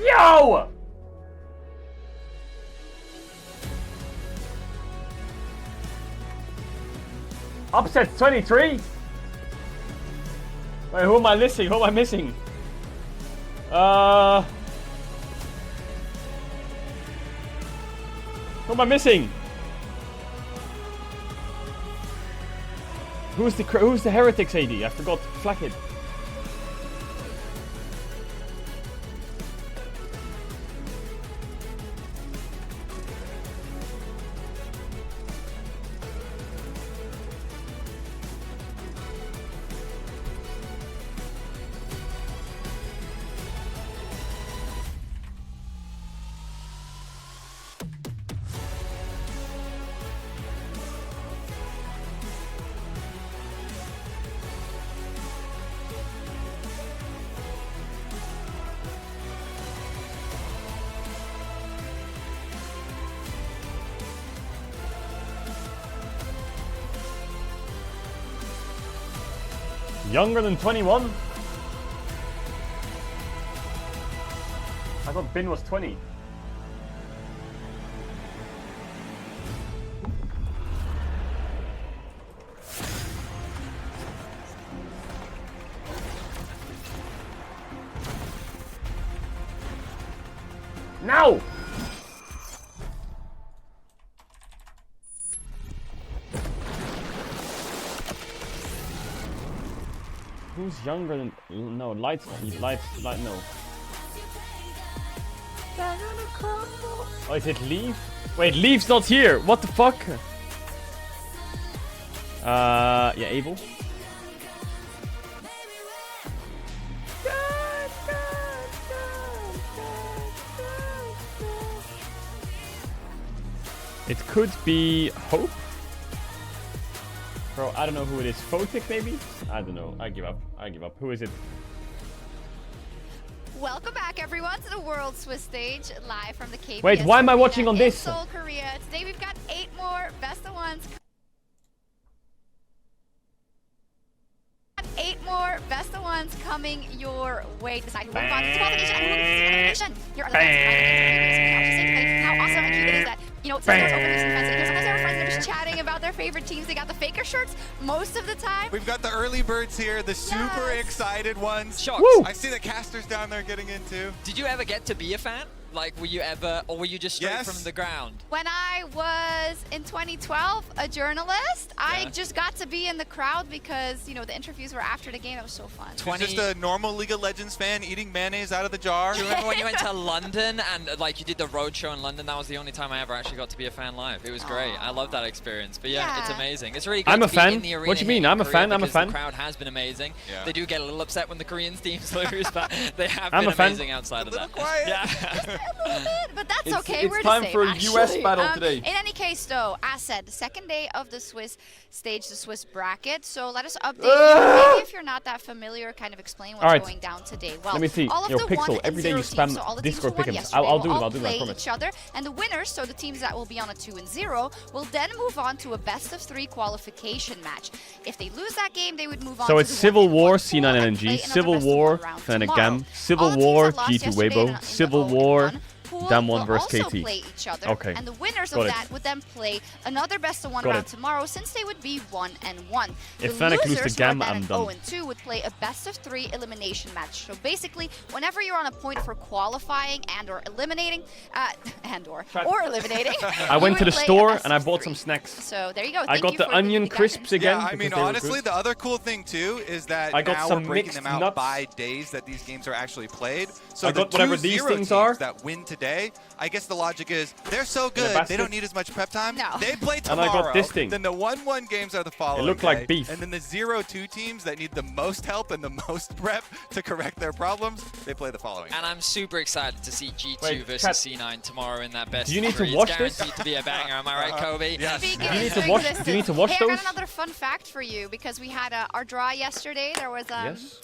Yo! Upset 23? Wait, who am I missing? Who am I missing? Who am I missing? Who's the Heretics AD? I forgot. Flackhead. Younger than 21? I thought Bin was 20. Now! Who's younger than... No, light, no. Oh, is it Leaf? Wait, Leaf's not here! What the fuck? Yeah, Abel. It could be Hope. Bro, I don't know who it is. Photic, maybe? I don't know. I give up. I give up. Who is it? Welcome back, everyone, to the World Swiss stage, live from the KPS. Wait, why am I watching on this? Seoul, Korea. Today we've got 8 more best of ones. 8 more best of ones coming your way. Decide who moves on to qualification and who moves to elimination. Your how awesome and cute it is that, you know, since there's open recent events, sometimes our friends are just chatting about their favorite teams. They got the faker shirts most of the time. We've got the early birds here, the super excited ones. Shocked. I see the casters down there getting into. Did you ever get to be a fan? Like, were you ever, or were you just straight from the ground? When I was in 2012 a journalist, I just got to be in the crowd because, you know, the interviews were after the game. It was so fun. Just a normal League of Legends fan eating mayonnaise out of the jar. Do you remember when you went to London and like you did the road show in London? That was the only time I ever actually got to be a fan live. It was great. I love that experience. But yeah, it's amazing. It's really good I'm a to fan. be in the arena. What do you mean? I'm a fan. I'm a fan. The crowd has been amazing. Yeah. They do get a little upset when the Korean teams lose, but they have I'm been a fan. amazing outside of that. Quiet. Yeah. A little bit, but that's okay. It's We're time the same, for a actually. US battle today. In any case, though, as said, the second day of the Swiss stage, the Swiss bracket. So let us update you. Maybe if you're not that familiar, kind of explain what's going down today. Well, let me see. all of Yo, the Pixel, 1 and every day 0 you teams, spam so all the Discord teams who won pick'ems. yesterday I'll do will them. all I'll do them, I play promise. each other, and the winners, so the teams that will be on a 2 and 0, will then move on to a best of 3 qualification match. If they lose that game, they would move on. So to it's the Civil 1-1 War, pool C9 and NRG, play Civil another best of War, 1 round Fnatic tomorrow. Gam, Civil All the teams War, that lost G2 yesterday Weibo, in the Civil 0 War, and 1 pool Dam 1 will versus also KT. play each other, Okay. and the winners Got of it. that would then play another best of 1 Got round it. tomorrow, since they would be 1 and 1. If The Fnatic lose losers, to Gam, who are then I'm at done. 0 and 2, would play a best of 3 elimination match. So basically, whenever you're on a point for qualifying and or eliminating, or eliminating, I went to the you would play a store best and I of bought 3. some snacks. So there you go. I got the onion crisps again. Yeah, I mean, because they were honestly, good. the other cool thing too is that I got now some we're breaking mixed them out nuts. by days that these games are actually played. So I the got whatever these 2-0 things teams are. that win today, I guess the logic is they're so a good they basket. don't need as much prep time. No. They play And tomorrow. I got this thing. Then the 1-1 games are the following. looked like day. beef. And then the 0-2 teams that need the most help and the most prep to correct their problems, they play the following. And I'm super excited to see G2 Wait, versus chat. C9 tomorrow in that best Do you need to three. watch It's this? guaranteed to be a banger, am I right, Kobe? Yes. Do you need to watch? Do you need to watch hey, I those? got another fun fact for you because we had our draw yesterday. There was Yes.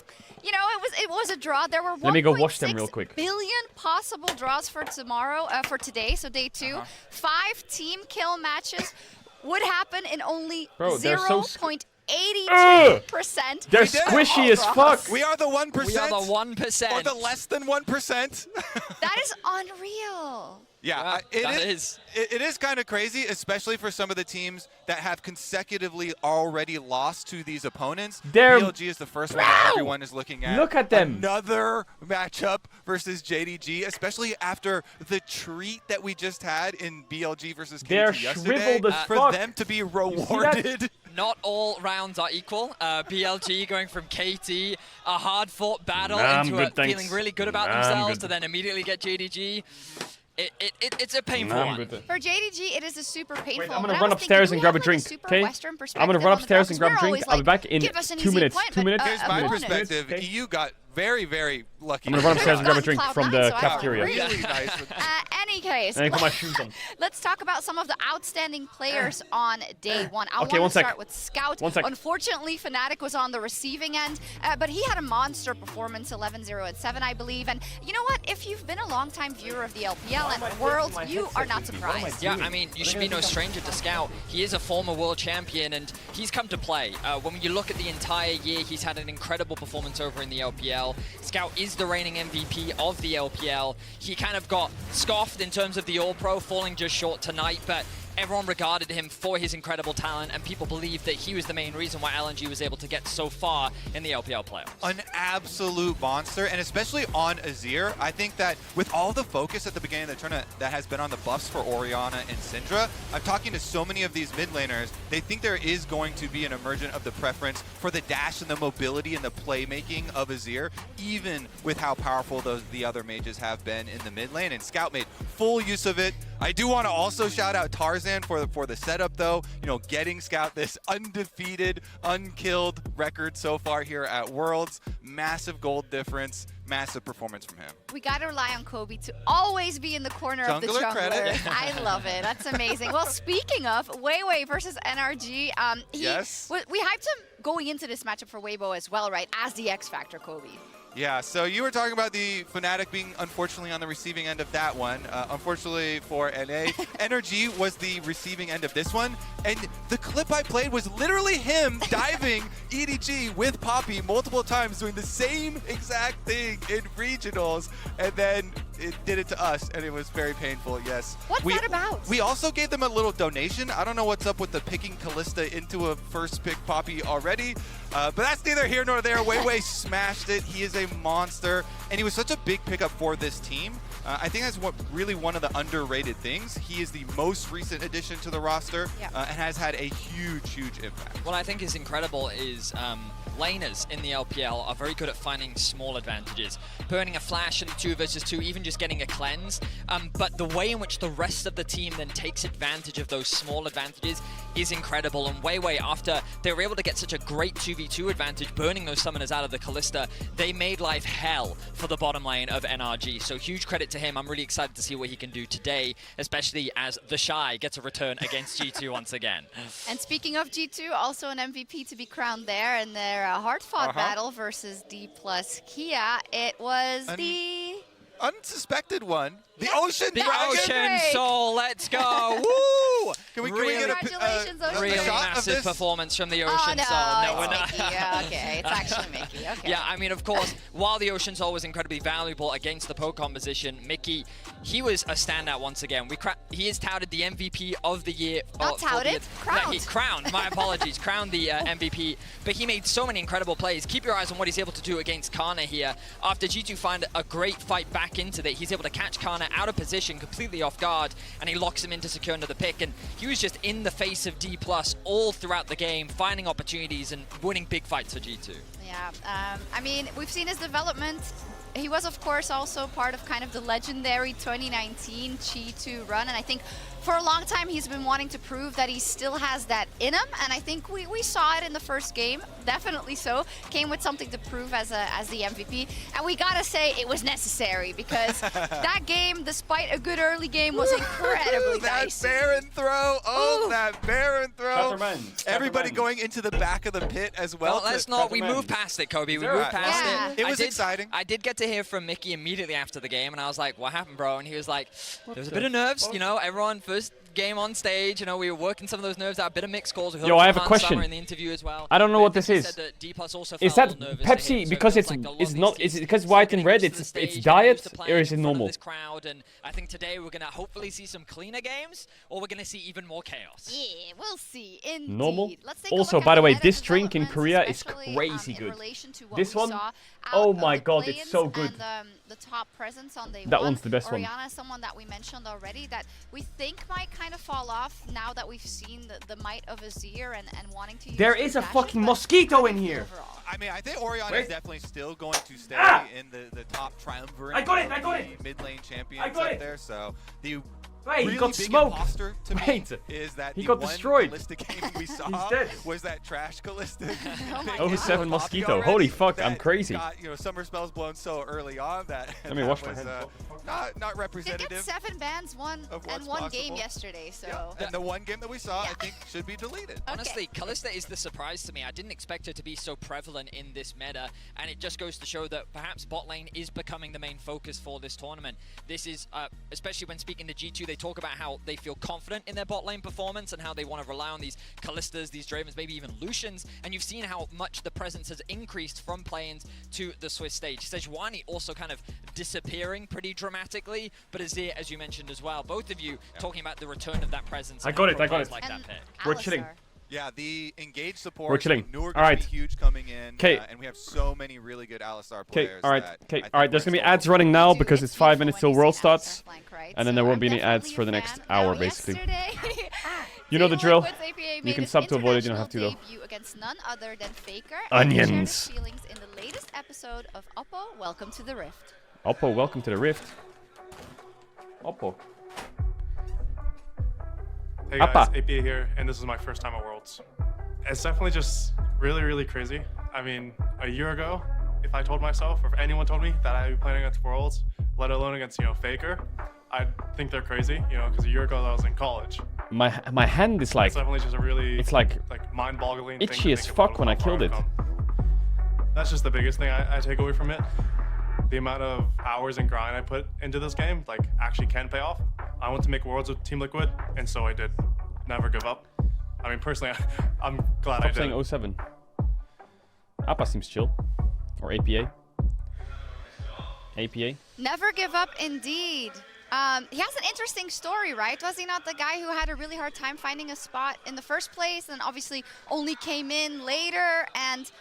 you know, it was a draw. There were Let me go watch them real quick. 1.6 billion possible draws for tomorrow, for today, so day 2. 5 team kill matches would happen in only 0.82%. They're squishy as fuck. We are the 1%. We are the 1%. Or the less than 1%. That is unreal. Yeah, it is kind of crazy, especially for some of the teams that have consecutively already lost to these opponents. BLG is the first one that everyone is looking at. Look at them. Another matchup versus JDG, especially after the treat that we just had in BLG versus KT They're yesterday. shriveled as For fuck. them to be rewarded. Not all rounds are equal. BLG going from KT, a hard-fought battle, into feeling really good about themselves to then immediately get JDG. It's a painful one. For JDG, it is a super painful. Wait, I'm gonna run upstairs and grab a drink. Okay? I'm gonna run upstairs and grab a drink. I'll be back in 2 minutes. 2 minutes. Here's my perspective. EU got very, very lucky. I'm gonna run upstairs and grab a drink from the cafeteria. Really nice. Any case, And I put my shoes on. let's talk about some of the outstanding players on day 1. I Okay, want to one sec. start with Scout. One sec. Unfortunately, Fnatic was on the receiving end, but he had a monster performance, 11-0 at 7, I believe. And you know what? If you've been a long-time viewer of the LPL and Worlds, you are not surprised. Yeah, I mean, you should be no stranger to Scout. He is a former world champion, and he's come to play. When you look at the entire year, he's had an incredible performance over in the LPL. Scout is the reigning MVP of the LPL. He kind of got scoffed in terms of the All-Pro, falling just short tonight, but everyone regarded him for his incredible talent, and people believed that he was the main reason why LNG was able to get so far in the LPL playoffs. An absolute monster, and especially on Azir. I think that with all the focus at the beginning of the tournament that has been on the buffs for Orianna and Syndra, I'm talking to so many of these mid laners, they think there is going to be an emergence of the preference for the dash and the mobility and the playmaking of Azir, even with how powerful the other mages have been in the mid lane, and Scout made full use of it. I do want to also shout out Tarzan for the setup, though. You know, getting Scout this undefeated, unkilled record so far here at Worlds. Massive gold difference, massive performance from him. We got to rely on Kobe to always be in the corner of the Jungler jungler. credit. I love it. That's amazing. Well, speaking of Weiwei versus NRG, Yes. we hyped him going into this matchup for Weibo as well, right? As the X Factor, Kobe. Yeah, so you were talking about the Fnatic being unfortunately on the receiving end of that one. Unfortunately for NA, NRG was the receiving end of this one. And the clip I played was literally him diving EDG with Poppy multiple times, doing the same exact thing in regionals. And then it did it to us, and it was very painful, yes. What's that about? We also gave them a little donation. I don't know what's up with the picking Kalista into a first pick Poppy already, but that's neither here nor there. Weiwei smashed it. He is a monster, and he was such a big pickup for this team. I think that's really one of the underrated things. He is the most recent addition to the roster, and has had a huge, huge impact. What I think is incredible is laners in the LPL are very good at finding small advantages. Burning a flash in 2 versus 2, even just getting a cleanse. But the way in which the rest of the team then takes advantage of those small advantages is incredible. And Weiwei, after they were able to get such a great 2v2 advantage, burning those summoners out of the Kalista, they made life hell for the bottom lane of NRG. So huge credit to him. I'm really excited to see what he can do today, especially as the Shy gets a return against G2 once again. And speaking of G2, also an MVP to be crowned there in their hard-fought battle versus D plus Kia. It was the unsuspected one. The Ocean The Dragon. Ocean Soul, let's go! Woo! Can we Really, get a really shot massive of this? performance from the Oh, Ocean no, Soul. No, we're it's not. Mickey. Yeah, okay, it's actually Mickey. Okay. Yeah, I mean, of course, while the Ocean Soul was incredibly valuable against the poke composition, Mickey, he was a standout once again. He is touted the MVP of the year. Not touted, crowned. Yeah, he crowned, my apologies, crowned the MVP, but he made so many incredible plays. Keep your eyes on what he's able to do against Kana here. After G2 find a great fight back into it, he's able to catch Kana out of position, completely off guard, and he locks him into secure into the pick. And he was just in the face of D+ all throughout the game, finding opportunities and winning big fights for G2. Yeah, I mean, we've seen his development he was, of course, also part of kind of the legendary 2019 Chi-2 run, and I think for a long time he's been wanting to prove that he still has that in him, and I think we saw it in the first game, definitely so. Came with something to prove as the MVP, and we gotta say it was necessary, because that game, despite a good early game, was incredibly dicey. That Baron throw, that Baron throw. Everybody Shutterman. Going into the back of the pit as well. Well, let's not. We moved past it, Kobe. We moved past it. It was exciting. I did get to hear from Mickey immediately after the game, and I was like, "What happened, bro?" And he was like, "There was a bit of nerves, you know. Everyone first game on stage, you know, we were working some of those nerves out. A bit of mixed calls. We heard Yo, I have a from question. Summer in the interview as well. I don't know what this is. Said that D+ also Is felt that a little nervous Pepsi to him, so because it it's feels like a lot it's of not? these Is it teams because are white getting and red? used to It's the stage, diet, used to playing or is it in front of normal? this crowd, and I think today we're gonna hopefully see some cleaner games, or we're gonna see even more chaos. Yeah, we'll see. Indeed. Normal. Let's take a Also, look by at the way, meta this drink in developments, Korea is especially, crazy in good. relation to what This we one, saw oh out my of the god, it's so play-ins good. And the top presence on day That one. one's the best one. Orianna is someone that we mentioned already that we think might kind of fall off now that we've seen the might of Azir and wanting to use There the is a dashes, fucking but mosquito I in think here. overall- I mean, I think Orianna Wait. is definitely still going to stay in the top triumvirate. I got it, of I got the it. Mid lane champions I got up it. there. So the Wait, really he got big smoked. imposter to me Wait, is that he the got one destroyed. Kalista game we saw He's dead. was that trash Kalista. Oh my Oh, God. 7 Poppy mosquito. already Holy fuck, I'm that crazy. Got, summer spells blown so early on that Let me that wash my was hands. not Did get representative. 7 bans, one of and what's one game possible. yesterday, so And the one game that we saw, Yeah. I think, should be deleted. Honestly, Kalista is the surprise to me. I didn't expect her to be so prevalent in this meta, and it just goes to show that perhaps bot lane is becoming the main focus for this tournament. This is, especially when speaking to G2, they talk about how they feel confident in their bot lane performance and how they want to rely on these Kalistas, these Dravens, maybe even Lucians, and you've seen how much the presence has increased from play-ins to the Swiss stage. Sejuani also kind of disappearing pretty dramatically, but Azir, as you mentioned as well, both of you talking about the return of that presence. I and got it, pro I got players it. Like and that pick. We're chilling. Alistar. Yeah, the engaged support. We're chilling. Knew we're All gonna right. be huge coming in. 'Kay. And we have so many really good Alistar Okay, players. alright, that okay, I think alright. There's we're gonna be still- ads running now Dude, because it's 5 beautiful minutes when till you World see starts, Alistar flank, right? and then So there won't I'm be any ads definitely for a the next fan. hour, Now, basically. yesterday, You know the Team drill. Liquid's APA You made can its sub to avoid it, you don't have to, though. international debut against none other than Faker, and he shared his Onions. feelings in the latest episode of Oppo, Welcome to the Rift. Oppo, welcome to the Rift. Oppo. Hey guys, Appa. APA here, and this is my first time at Worlds. It's definitely just really, really crazy. I mean, a year ago, if I told myself, or if anyone told me that I'd be playing against Worlds, let alone against, Faker, I'd think they're crazy, because a year ago I was in college. My hand is like, It's definitely just a really, it's like mind-boggling thing to itchy as think fuck about when I how far killed I've it. come. That's just the biggest thing I take away from it. The amount of hours and grind I put into this game, actually can pay off. I want to make Worlds with Team Liquid, and so I did. Never give up. I mean, personally, I'm glad I stop saying did. 07. Appa seems chill. Or APA. APA. Never give up, indeed. He has an interesting story, right? Was he not the guy who had a really hard time finding a spot in the first place and obviously only came in later and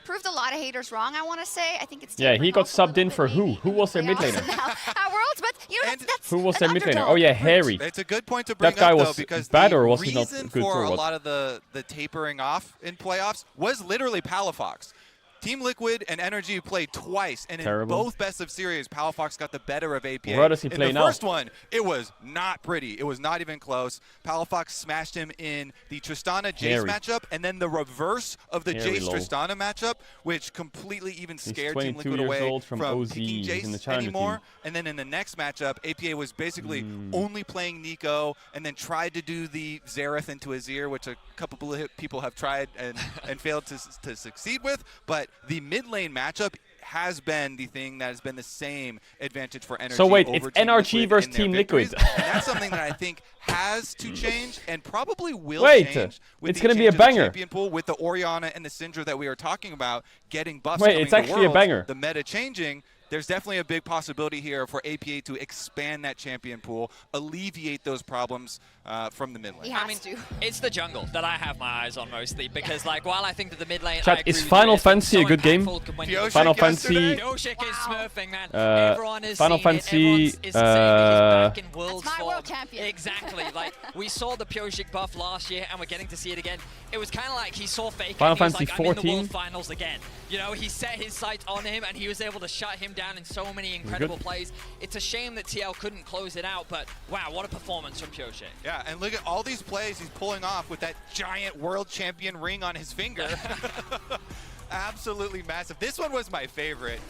proved a lot of haters wrong, I want to say. I think it's Yeah, he tapering got off a subbed little in bit for who? maybe Who in was the their mid playoffs laner? now at Worlds, but And that's Who was an their mid laner? underdog. Oh yeah, Harry. It's a good point to bring That guy up, though, was because bad, the or was he not reason good, for or a what? lot of the tapering off in playoffs was literally Palafox. Team Liquid and NRG played twice, and in Terrible. both best of series, Palafox got the better of APA. Where does he play in the now? first one, it was not pretty. It was not even close. Palafox smashed him in the Tristana-Jace Harry. matchup, and then the reverse of the Harry lol. Jace-Tristana matchup, which completely even scared Team 22 Liquid years away old from OZ. picking He's in the Jace challenger anymore. team. And then in the next matchup, APA was basically only playing Nico, and then tried to do the Xerath into Azir, which a couple of people have tried and failed to succeed with. But the mid lane matchup has been the thing that has been the same advantage for NRG. So wait, over it's Team NRG Liquid versus in their Team victories. Liquid. And that's something that I think has to change and probably will Wait, change with it's the gonna be a change of the banger. champion pool, with the Orianna and the Syndra that we are talking about getting buffs Wait, coming it's to actually a Worlds, banger. the meta changing. There's definitely a big possibility here for APA to expand that champion pool, alleviate those problems from the mid lane. He has to. It's the jungle that I have my eyes on mostly because, like, while I think that the mid lane. Chat, is Final Fantasy a good game? Final Fantasy. Pioshik is smurfing, man. Everyone is Final Fantasy. Is back in world That's my form. world champion. Exactly. Like, we saw the Pioshik buff last year, and we're getting to see it again. It was kind of like he saw Faker. Final and he was Fantasy like, I'm in the 14. world finals again. You know, he set his sights on him, and he was able to shut him down in so many incredible plays. It's a shame that TL couldn't close it out, but wow, what a performance from Pioshik. Yeah, and look at all these plays he's pulling off with that giant world champion ring on his finger. Absolutely massive. This one was my favorite,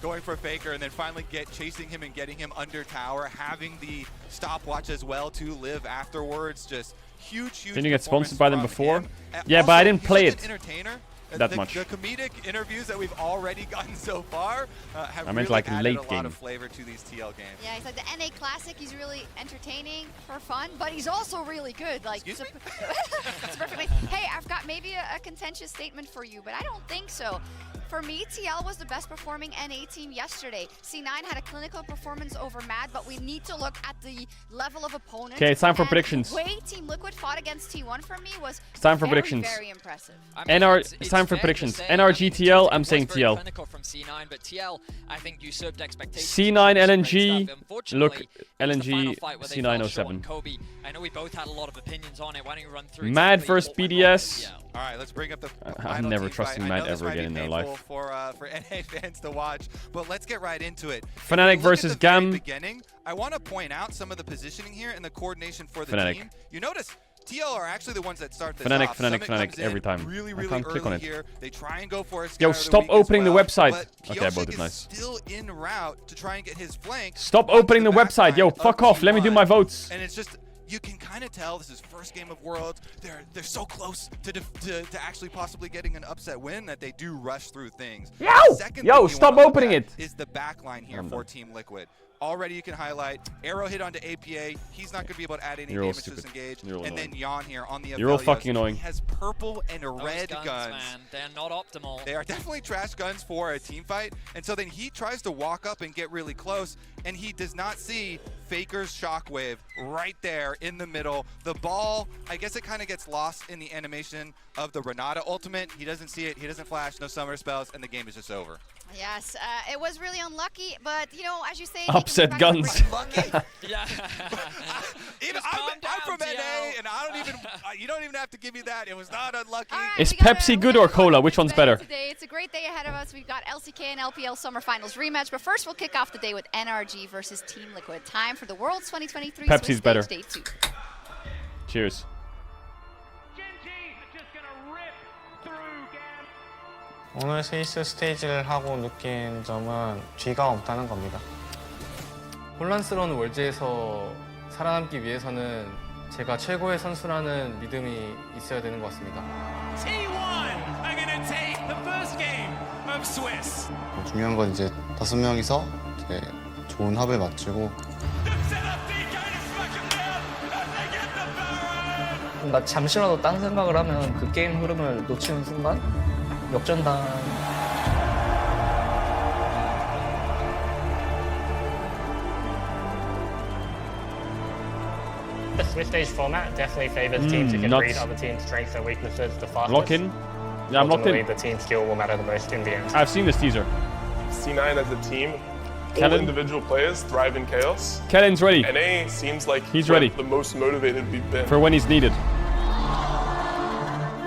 going for Faker and then finally chasing him and getting him under tower, having the stopwatch as well to live afterwards. Just huge. Didn't you get sponsored by them before? Him. Yeah, Also, but I didn't play he's it. such an entertainer. That much. The comedic interviews that we've already gotten so far have I meant really like added late a lot game. of flavor to these TL games. Yeah, he's like the NA Classic. He's really entertaining for fun, but he's also really good. Like, Excuse me? it's perfectly. Hey, I've got maybe a contentious statement for you, but I don't think so. For me, TL was the best performing NA team yesterday. C9 had a clinical performance over Mad, but we need to look at the level of opponent. Okay, it's time for and predictions. The way Team Liquid fought against T1 for me was It's time for very, predictions. very impressive. I mean, It's time for fair to predictions. say, NRG, I mean, TL, it I'm was saying very TL. clinical from C9, but TL, I think, usurped expectations. C9, Great LNG, stuff. Unfortunately, look, it was the LNG, final fight where they C9, fell short. 07. Kobe, I know we both had a lot of opinions on it. Why don't you run through Mad exactly versus what went wrong with BDS. TL? All right, let's bring up the I'm final never team trusting fight. I Mad know this ever might be again in their painful life. for NA fans to watch, but let's get right into it. Fnatic If you look at versus the very Gam. beginning, I want to point out some of the positioning here and the coordination for the Fnatic. team. You notice TL are actually the ones that start this Fnatic, off. Fnatic, Summit Fnatic, comes in every time. Really, I really can't click on early it. here. They try and go for a Yo, scout of the stop week as opening the well, website. but Okay, I Pioshik voted is nice. still en route to try and get his flank. Stop onto opening the website. Yo, backside of fuck off. Let me do T1. my votes. And it's just, you can kind of tell this is first game of Worlds. They're so close to actually possibly getting an upset win that they do rush through things. Yo! Second Yo, thing you stop wanna look opening at it. Is the back line here I'm for done. Team Liquid. Already you can highlight Arrow hit onto APA. He's not going to be able to add any You're all damage to this stupid. engage. You're all And then annoying. Yon here on the You're all Aphelios. fucking annoying. He has purple and Those red guns, guns. man, they're not optimal. They are definitely trash guns for a team fight. And so then he tries to walk up and get really close, and he does not see Faker's shockwave right there in the middle. The ball, I guess it kind of gets lost in the animation of the Renata ultimate. He doesn't see it, he doesn't flash, no summer spells, and the game is just over. Yes, it was really unlucky, but you know, as you say, Upset guns. Lucky. Yeah. Even, Just calm I'm down, from NA, TL. and I don't even, you don't even have to give me that. It was not unlucky. All right, Is we got Pepsi a good really or cola? Which one's better? Today. It's a great day ahead of us. We've got LCK and LPL Summer Finals rematch, but first we'll kick off the day with NRG versus Team Liquid. Time for the Worlds 2023 Pepsi's Swiss better. Stage Day 2. Cheers. 오늘 스위스 스테이지를 하고 느낀 점은 뒤가 없다는 겁니다. 혼란스러운 월드에서 살아남기 위해서는 제가 최고의 선수라는 믿음이 있어야 되는 것 같습니다. T1 are going to take the first game of Swiss. 중요한 건 이제 5명이서 이제 좋은 합을 맞추고 나 잠시라도 딴 생각을 하면 그 게임 흐름을 놓치는 순간 역전당. The Swiss stage format definitely favors teams who can nuts. read other teams' strengths and weaknesses the fastest. Lock in. Yeah, I'm locked Ultimately, in. the team skill will matter the most in the end. I've seen this teaser. C9 as a team, all Kellen? individual players thrive in chaos. Kellen's ready NA seems like He's where ready. the most motivated we've been. for when he's needed.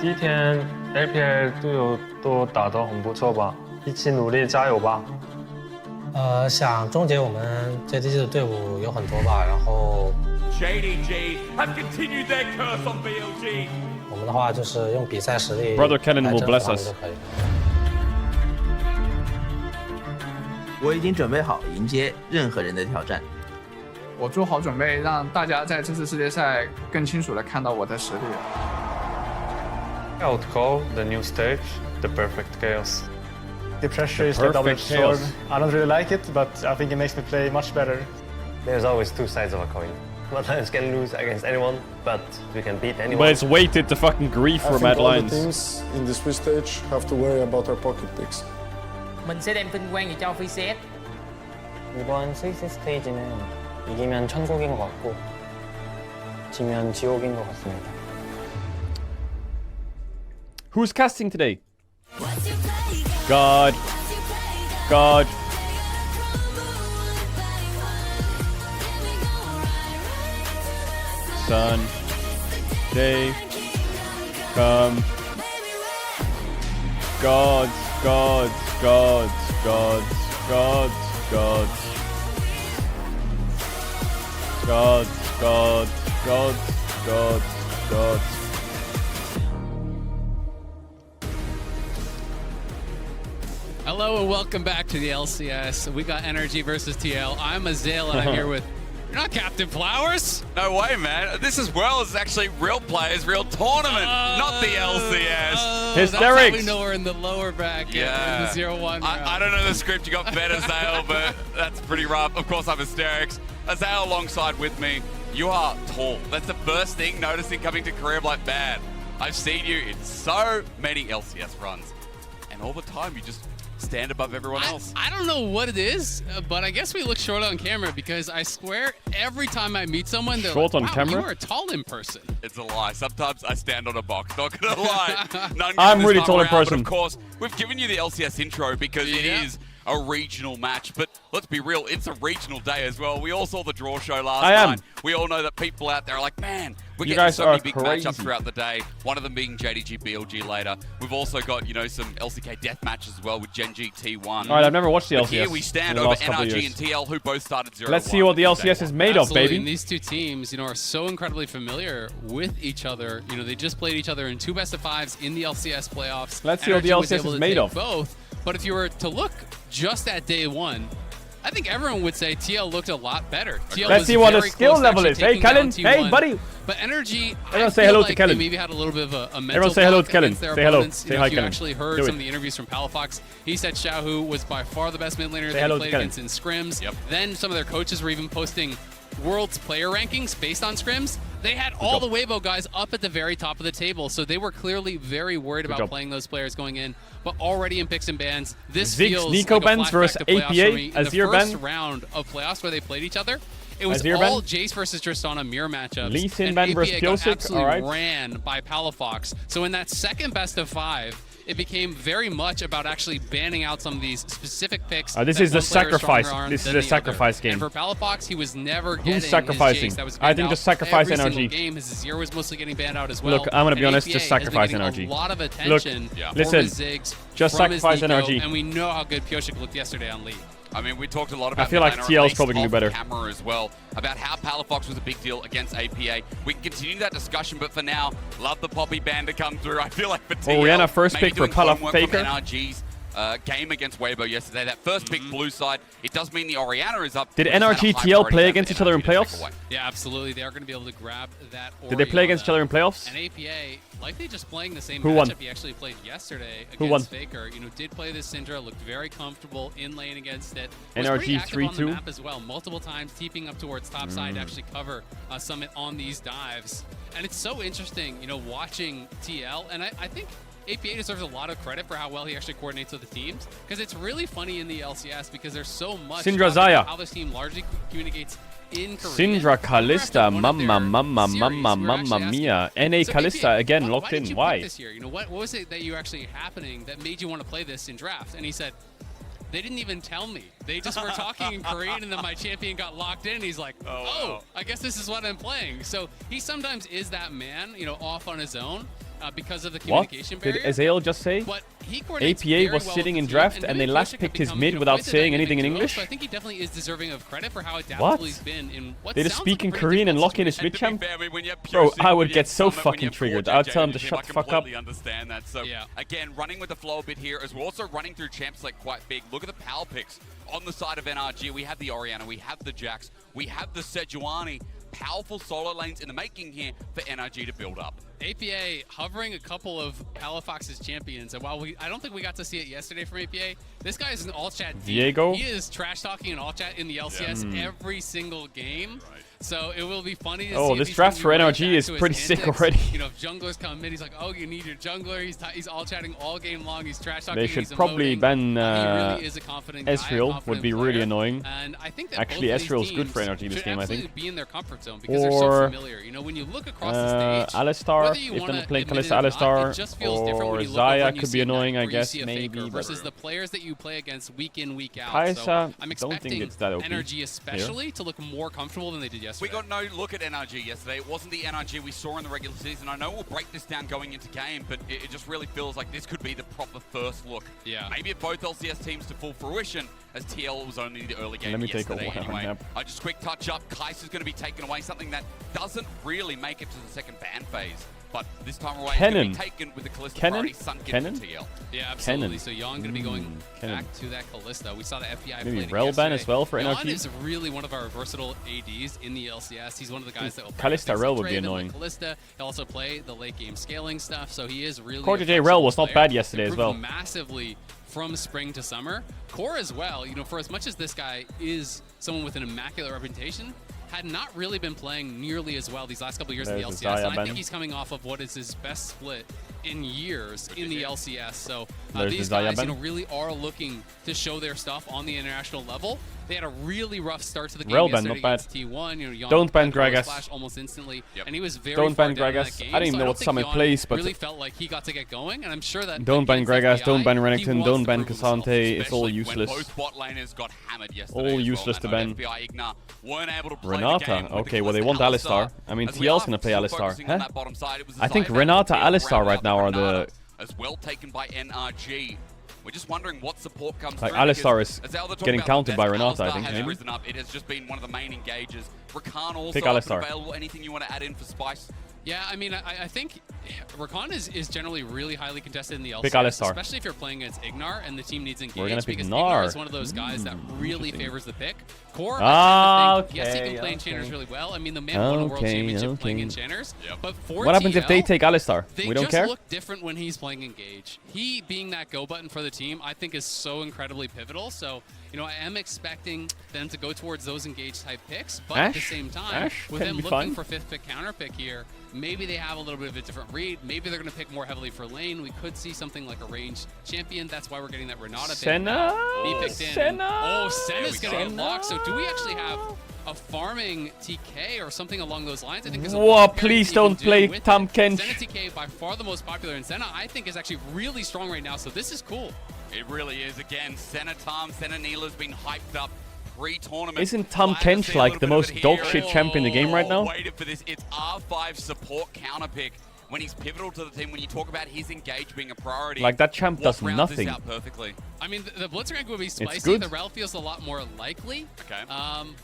第一天 LPL 队友都打得很不错吧，一起努力加油吧。想终结我们 JDG 的队伍有很多吧，然后 JDG have continued their curse on VOD. 我们的话就是用比赛实力 Brother Kennen 来 will 征服 bless 他们 us. 就可以了。我已经准备好迎接任何人的挑战。我做好准备，让大家在这次世界赛更清楚地看到我的实力。I would call the new stage the perfect chaos. The pressure is the double-edged sword. I don't really like it, but I think it makes me play much better. There's always two sides of a coin. Sometimes can lose against anyone, but we can beat anyone. But it's weighted to fucking grief for Mad Lions. teams in the Swiss stage have to worry about our pocket picks. mình sẽ đem vinh quang về cho VCS. 이번 스위스 스테이지는 이기면 천국인 것 같고 지면 지옥인 것 같습니다. Who's casting today? God. God. Sun. Day. Come. Gods. Gods. Gods. Gods. Gods. Gods. Gods. Gods. Gods. Gods. Gods. Hello and welcome back to the LCS. We got NRG versus TL. I'm Azale and I'm here with... You're not Captain Flowers? No way, man. This is Worlds, actually real players, real tournament, not the LCS. That's how we know we're in the lower bracket in the 0-1 I don't know the script you got fed, Azale, but that's pretty rough. Of course, I'm Hysterics. Azale alongside with me. You are tall. That's the first thing noticing coming to career like bad. I've seen you in so many LCS runs, and all the time you just stand above everyone else. I don't know what it is, but I guess we look short on camera because I swear every time I meet someone, they're short like, on wow, camera? you are tall in person. It's a lie. Sometimes I stand on a box, not gonna lie. None I'm really this tall time in around, person. But of course, we've given you the LCS intro because it is a regional match, but let's be real, it's a regional day as well. We all saw the draw show last night. We all know that people out there are like, man, we're getting so many big matchups throughout the day. One of them being JDG BLG later. We've also got, you know, some LCK death matches as well with Gen G T1. All right, I've never watched the LCS. Here we stand over NRG and TL, who both started 0-1. Let's see what the LCS is made of, baby. And these two teams, you know, are so incredibly familiar with each other. You know, they just played each other in 2 best-of-5s in the LCS playoffs. Let's see what the LCS is made of. Both. But if you were to look just at day one, I think everyone would say TL looked a lot better. TL Let's see what the skill level is. Hey, Kellen. Hey, buddy. But NRG, everyone say hello to Kellen. Maybe had a little bit of a mental everyone say hello to Kellen. Say hello. Say hi, Kellen. You actually heard some of the interviews from Palafox. He said Xiaohu was by far the best mid laner that he played against in scrims. Then some of their coaches were even posting World's player rankings based on scrims. They had all the Weibo guys up at the very top of the table, so they were clearly very worried about playing those players going in. But already in picks and bans, this feels Nico like Benz a versus flashback to playoffs for me. APA, In the Azir first Ben. round of playoffs where they played each other, it was Azir all Ben. Jace versus Tristana mirror matchups. Lee Sin and Ben APA versus got Piosik, absolutely all right. ran by Palafox. So in that second best of 5, it became very much about actually banning out some of these specific picks. This is the sacrifice. This is a sacrifice game. And for Palafox, he was never getting Who's sacrificing? his Jace. That was I think just sacrifice every NRG. single game. His Azir was mostly getting banned out as well. Look, I'm gonna be honest, APA just sacrifice has been NRG. getting a lot of Look, attention listen, for his Ziggs, just from his sacrifice Nico, NRG. and we know how good Piosik looked yesterday on League. I mean, we talked a lot about I feel like the TL is probably going to do better. camera as well, about how Palafox was a big deal against APA. We can continue that discussion, but for now, love the Poppy ban to come through. I feel like for TL, Rihanna first maybe pick for doing homework from Faker. NRG's game against Weibo yesterday. That first pick blue side, it does mean the Orianna is up. Did NRG TL play against each other in playoffs? Yeah, absolutely. They are going to be able to grab that Did they play against each other in playoffs? And APA, likely just playing the same Who matchup won? he actually played yesterday Who won? against Faker. You know, did play this Syndra, looked very comfortable in lane against it. NRG was pretty active on the 3-2. map as well, multiple times, teeping up towards top side to actually cover Summit on these dives. And it's so interesting, you know, watching TL, and I think APA deserves a lot of credit for how well he actually coordinates with the teams, because it's really funny in the LCS because there's so much Syndra about Zaya. how this team largely communicates in Korean. Syndra Kalista, mamma mia. NA Kalista again locked in. Why? This year? You know, what was it that you actually happening that made you want to play this in draft? And he said, they didn't even tell me. They just were talking in Korean, and then my champion got locked in, and he's like, oh, I guess this is what I'm playing. So he sometimes is that man, you know, off on his own. Because of the communication barrier. Did Azale just say? But he coordinates APA very was well sitting with in the team, draft and and they Billy last Koshik picked had his become, mid you know, without quite the saying anything in dynamic duo, English? So I think he definitely is deserving of credit for how adaptable What? he's been in what They just sounds speak like a in pretty Korean and difficult lock in his situation. mid champ? I mean, when you have Bro, Piosik, I when would you get have so Summit, when fucking you have triggered. Forge I would tell him to JJ, shut I the fuck up. completely understand that. So again, running with the flow a bit here as we're also running through champs like quite big. Look at the power picks on the side of NRG. We have the Orianna, we have the Jax, we have the Sejuani. Powerful solo lanes in the making here for NRG to build up. APA hovering a couple of Palafox's champions, and while I don't think we got to see it yesterday from APA, this guy is an all-chat Diego? He is trash-talking in all-chat in the LCS every single game. So it will be funny to see. Oh, if this he's draft gonna for be right NRG back is to his pretty sick antics. already. You know, if junglers come in, he's like, oh, you need your jungler. He's all chatting all game long. He's trash talking. They should probably ban really is a confident guy, Ezreal. Would be really annoying. And I think that actually, Ezreal is good for NRG this game, I think. Be in their comfort zone because they're so familiar. You know, when you look across the stage, Alistar, if they're playing Kalista Alistar, or Xayah could be annoying, I guess, maybe. Versus the players that you play against week in, week out. Kai'Sa, So I'm don't think expecting it's that OP NRG especially to look more comfortable than they did yesterday. We got no look at NRG yesterday. It wasn't the NRG we saw in the regular season. I know we'll break this down going into game, but it just really feels like this could be the proper first look. Yeah. Maybe at both LCS teams to full fruition, as TL was only the early game Let me take a yesterday while anyway. nap. Just quick touch up. Kai'Sa's going to be taken away, something that doesn't really make it to the second ban phase. But this time away, it's going to be taken with the Kalista priority sunk into TL. Yeah, absolutely. So Yon going to be going back to that Kalista. We saw the FBI maybe play Rel ban as well for Yon NRG. is really one of our versatile ADs in the LCS. He's one of the guys that will Kalista Rel would be annoying. Kalista. He'll also play the late game scaling stuff, so he is really Core Rel was not bad yesterday as well. Massively from spring to summer. Core as well, you know, for as much as this guy is someone with an immaculate reputation, had not really been playing nearly as well these last couple of years in the LCS. And I think he's coming off of what is his best split in years in the LCS. So these guys, you know, really are looking to show their stuff on the international level. They had a really rough start to the game yesterday against T1. You know, Yon don't ban Gragas. Almost instantly, and he was very don't ban far down in Gragas. that game. I don't even know what Summit plays, but really felt like he got to get going, and I'm sure that don't ban Gragas, FBI, don't ban Renekton, don't ban Cassante. It's all useless. Both bot laners got hammered yesterday. All useless to ban. FBI Igna weren't able to play Renata. the game Okay, well they want Alistar. I mean, TL's gonna play Alistar. Huh? I think Xayah Renata, ban Alistar right now are the as well taken by NRG. We're just wondering what support comes like through. Alistar is getting about counted by Renata, I Alistar think. has Maybe. risen up. It has just been one of the main engages. Rakan also Pick up and Alistar. available. Anything you want to add in for Spice? Yeah, I mean, I think Rakan is generally really highly contested in the LCS, Pick Alistar. especially if you're playing against Ignar and the team needs engage. We're gonna pick because Gnar. Ignar is one of those guys that really favors the pick. Core, yes, he can play enchanters really well. I mean, the man won a world championship playing enchanters. But for what happens TL, if they take Alistar? We don't care. They just look different when he's playing engage. He being that go button for the team, I think, is so incredibly pivotal. So, you know, I am expecting them to go towards those engage type picks, but at the same time, with them looking for fifth pick counter pick here, maybe they have a little bit of a different read. Maybe they're going to pick more heavily for lane. We could see something like a ranged champion. That's why we're getting that Renata Senna. pick. Be picked in. Senna. Oh, Senna's going to get locked. So do we actually have a farming TK or something along those lines? I think there's a Whoa, please don't play Tam Kench. Senna TK by far the most popular, and Senna I think is actually really strong right now. So this is cool. It really is. Again, Senna Neela's been hyped up pre-tournament. Isn't Tam Kench like the most dog shit champ in the game right now? Waited for this. It's R5 support counter pick. When he's pivotal to the team, when you talk about his engage being a priority, like that champ does nothing. Out perfectly. I mean, the Blitzcrank would be spicy. Good. The Rel feels a lot more likely. Okay.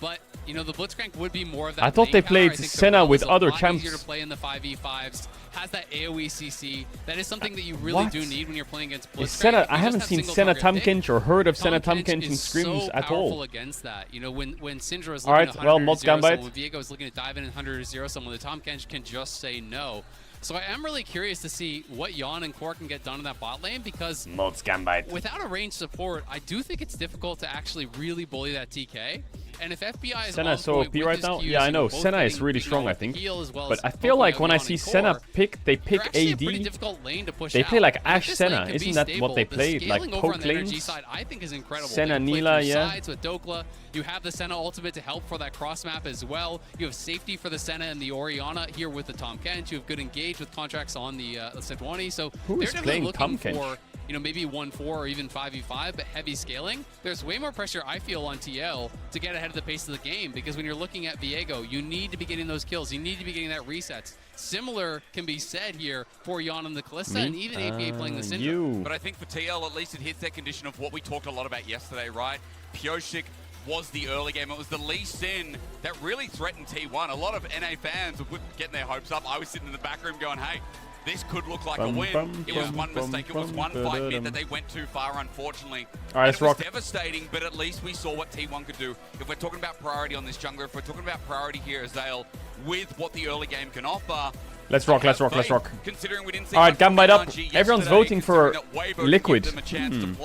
But you know, the Blitzcrank would be more of that. I thought they played Senna with other champs. Easier to play in the 5v5s. Has that AoE CC. That is something that you really do need when you're playing against Blitzcrank. Senna, I haven't seen Senna Tam Kench or heard of Senna Tam Kench in scrims at all. Against that, you know, when Syndra is all looking right, at well, Mod Gambit. when Viego is looking to dive in 100-0 someone, the Tam Kench can just say no. So I am really curious to see what Yon and Core can get done in that bot lane, because without a ranged support, I do think it's difficult to actually really bully that TK. And if FBI is Senna is so OP right now? Qs, Yeah, I know. both Senna is getting, really strong, I think. Well, but I feel like when I see Senna pick, they pick AD. They play like Ashe Senna. Isn't that what they play? Like poke lanes? Side, I think is incredible. Senna, Neela, yeah. Sides with Dokla. You have the Senna ultimate to help for that cross map as well. You have safety for the Senna and the Orianna here with the Tahm Kench. You have good engage with contracts on the Sejuani. So who they're is definitely playing looking Tahm Kench? for, you know, maybe 1-4 or even 5v5, but heavy scaling. There's way more pressure, I feel, on TL to get ahead of the pace of the game, because when you're looking at Viego, you need to be getting those kills. You need to be getting that resets. Similar can be said here for Yon and the Kalista, and even APA playing the Syndra. But I think for TL, at least it hits that condition of what we talked a lot about yesterday, right? Pyosik was the early game. It was the Lee Sin that really threatened T1. A lot of NA fans were getting their hopes up. I was sitting in the back room going, hey, this could look like a win. It was one mistake. It was one fight mid that they went too far, unfortunately. All right, let's rock. It was devastating, but at least we saw what T1 could do. If we're talking about priority on this jungler, if we're talking about priority here as Zale, with what the early game can offer, let's rock, let's rock, let's rock. Considering we didn't see all right, Gambite up. Everyone's voting for Liquid. Liquid.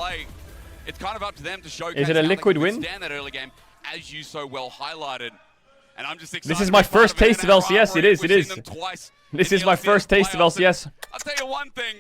It's kind of up to them to showcase is it a Liquid win? Stand that early game, as you so well highlighted. And I'm just excited. This is my first taste of LCS. It is. It is. This is my first taste of LCS. I'll tell you one thing.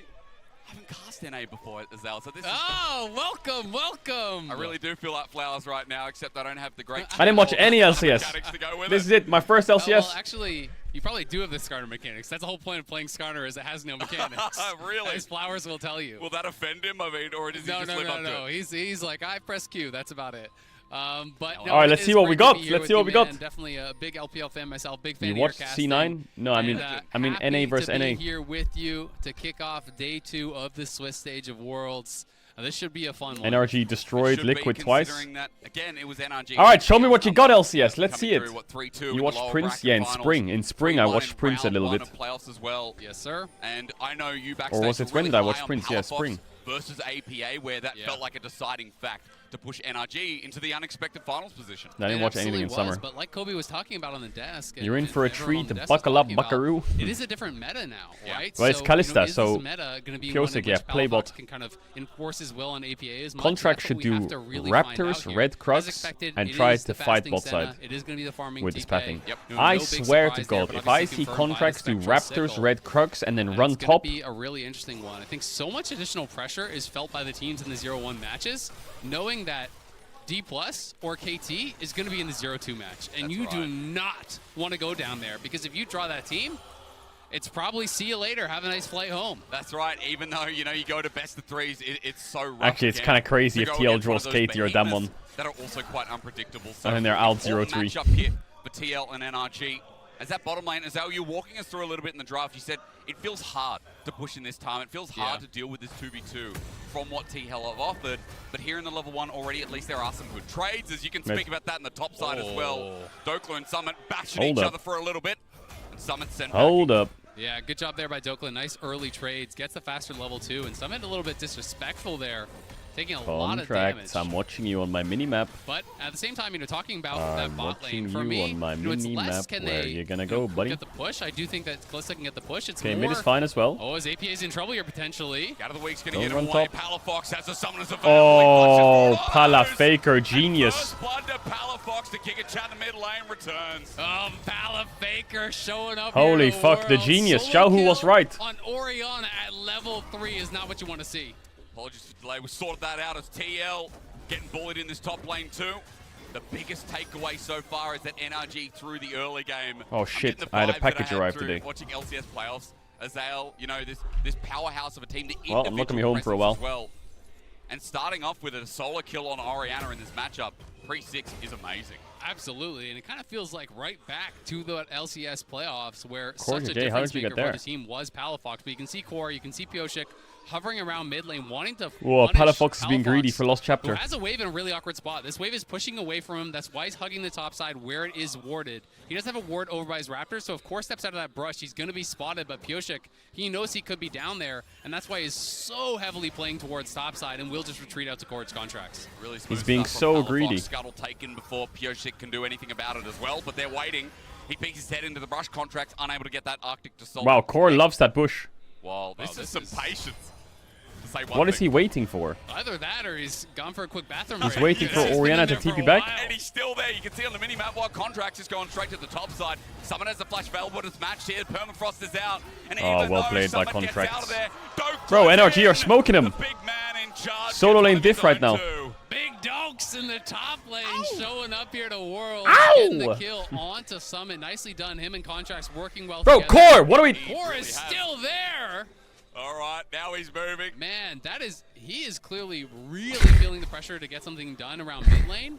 I haven't cast NA before as well, so this is... Oh, welcome, welcome. I really do feel like flowers right now, except I don't have the great... I didn't watch any LCS. This is it, my first LCS. Well, actually, you probably do have the Skarner mechanics. That's the whole point of playing Skarner, is it has no mechanics. Really? As flowers will tell you. Will that offend him? I mean, or does he just live up to it? He's like, I press Q. That's about it. But no, all right, let's see what we got. Let's see what we got. Definitely a big LPL fan myself. Big fan you of your watched casting. C9? No, I mean NA versus to NA. Be here with you to kick off day 2 of the Swiss stage of Worlds. This should be a fun one. NRG destroyed Liquid twice. That, again, it was NRG. All right, show me what you got, LCS. Let's see it. Through, you watched Prince? Yeah, in spring. In spring, I watched Prince a little bit. Playoffs as well. Yes, sir. And I know you backstage. Or was it when did I watch Prince? Yeah, spring. Versus APA, where that felt like a deciding fact to push NRG into the unexpected finals position. I didn't watch anything in summer. But like Kobe was talking about on the desk, you're in for a treat. Buckle up, buckaroo. It is a different meta now, right? Well, it's Kalista, so meta going to be Piosik, yeah, playbot can kind of enforce his will on APA as much. Contract should do Raptors, Red Crux, and try to fight bot side it is going to be the farming with the spapping. I swear to God, if I see Contracts do Raptors, Red Crux, and then run top, be a really interesting one. I think so much additional pressure is felt by the teams in the 0-1 matches, knowing that D+ or KT is going to be in the 0-2 match, and you do not want to go down there, because if you draw that team, it's probably see you later, have a nice flight home. That's right, even though, you know, you go to best of 3s, it's so rough. Actually, it's kind of crazy if TL draws KT or Damwon. That are also quite unpredictable. So and then they're out 0-3. Matchup here for TL and NRG. As that bottom lane, as you're walking us through a little bit in the draft, you said it feels hard to push in this time. It feels hard to deal with this 2v2 from what TL have offered. But here in the level 1 already, at least there are some good trades, as you can speak about that in the top side as well. Dokla and Summit bashing each other for a little bit. And Summit sent up. Yeah, good job there by Dokla. Nice early trades. Gets the faster level 2. And Summit a little bit disrespectful there. Taking a lot of damage. I'm watching you on my mini-map. But at the same time, you know, talking about that bot lane, for me, you on my mini-map where you're gonna go, buddy. Get the push. I do think that Kalista can get the push. It's okay, more... mid is fine as well. Oh, his APA's in trouble here, potentially. Out of the week's gonna get him away. Palafox has a summoners available. Oh, Palafaker, genius. First blood to Palafox to kick a chat in the mid lane returns. Palafaker showing up Holy here fuck, the genius. Xiaohu was right. On Orianna at level 3 is not what you want to see. Apologies for the delay. We sorted that out as TL getting bullied in this top lane too. The biggest takeaway so far is that NRG through the early game. Oh shit, I had a package arrive today. Watching LCS playoffs, Azael, you know, this powerhouse of a team. Well, I'm not gonna be home for a while. Well. And starting off with a solo kill on Orianna in this matchup, pre-6 is amazing. Absolutely, and it kind of feels like right back to the LCS playoffs where Core, such a difference maker for the team was Palafox. But you can see Core, you can see Piosik hovering around mid lane, wanting to Palafox is being greedy for Lost Chapter. Who has a wave in a really awkward spot. This wave is pushing away from him. That's why he's hugging the top side where it is warded. He doesn't have a ward over by his Raptor, so if Core steps out of that brush, he's going to be spotted. But Piosik, he knows he could be down there, and that's why he's so heavily playing towards top side and will just retreat out to Core's contracts. Really smooth he's being so greedy. Scuttle taken before Piosik can do anything about it as well, but they're waiting. He peeks his head into the brush. Contracts unable to get that Arctic to solve. Wow, Core loves that bush. Well, this is some patience. What is he waiting for? Either that or he's gone for a quick bathroom break. He's waiting for Orianna to TP back. And he's still there. You can see on the mini-map while Contracts is going straight to the top side. Summon has a flash Velvet is matched here. Permafrost is out. And well played by Contracts. Bro, NRG are smoking him. Solo lane diff right now. Big Dokes in the top lane showing up here to World. Ow! Getting the kill onto Summit. Nicely done. Him and Contracts working well together. Bro, Core, what are we... Core is still there. All right, now he's moving. Man, he is clearly really feeling the pressure to get something done around mid lane.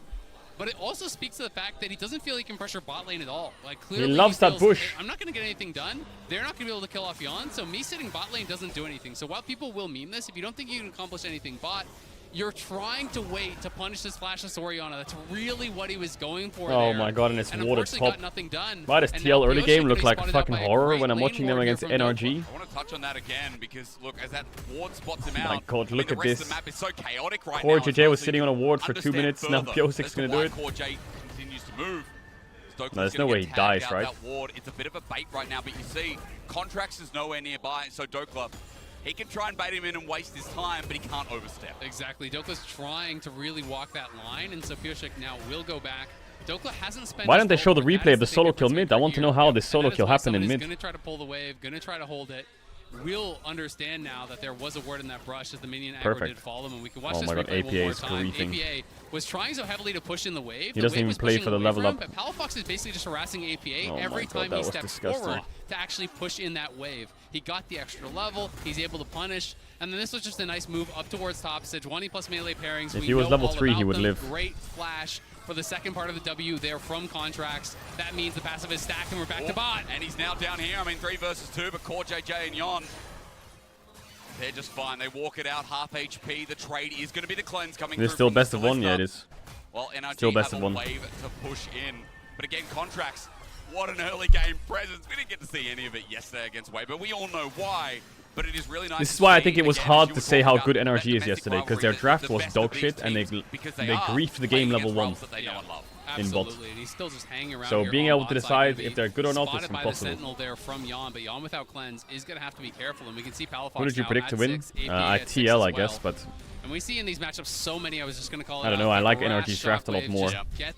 But it also speaks to the fact that he doesn't feel he can pressure bot lane at all. Like clearly he loves that bush. I'm not going to get anything done. They're not going to be able to kill off Yon. So me sitting bot lane doesn't do anything. So while people will meme this, if you don't think you can accomplish anything bot, you're trying to wait to punish this flashless Orianna. That's really what he was going for there. Oh my god, and it's warded top. Got nothing done. Why does TL early game look like a fucking horror when I'm watching them against NRG? I want to touch on that again because, look, as that ward spots him out, my god, look at this. The map is so chaotic right Core now. JJ was sitting on a ward for 2 minutes, now Piosik's going to do it. Core J continues to move. No, there's no way he dies, right? That ward. It's a bit of a bait right now, but you see, Contracts is nowhere nearby, so Dokla, he can try and bait him in and waste his time, but he can't overstep. Exactly. Dokla's trying to really walk that line, and so Piosik now will go back Dokla hasn't spent. Why don't they show the replay of the solo kill mid? I want to know how this solo kill happened in mid. Gonna try to pull the wave, gonna try to hold it. We'll understand now that there was a word in that brush as the minion aggro did fall them, and we can watch this replay one more time. APA was trying so heavily to push in the wave. He doesn't even play for the level up. But Palafox is basically just harassing APA every time he steps forward to actually push in that wave. He got the extra level, he's able to punish, and then this was just a nice move up towards top. So 20 plus melee pairings. If he was level 3, he would live. Great flash for the second part of the W there from Contracts. That means the passive is stacked and we're back to bot. And he's now down here. I mean, 3 versus 2, but Core, JJ, and Yon, they're just fine. They walk it out, half HP. The trade is going to be the cleanse coming through. It's still best of 1, yeah, it is. Well, NRG still best have of a 1. wave to push in. But again, Contracts, what an early game presence. We didn't get to see any of it yesterday against Wave, but we all know why. But it is really nice. This is why I think it was hard to say how good NRG is yesterday, because their draft was dog shit and they griefed the game level 1 in bot. And he's still just hanging around So being able to decide if they're good or not is impossible. Sentinel there from Yon, but Yon without cleanse is going to have to be careful, and we can see Palafox. Who did you predict to win? TL, I guess, but. And we see in these matchups so many. I was just going to call it. I don't know. I like NRG's draft a lot more.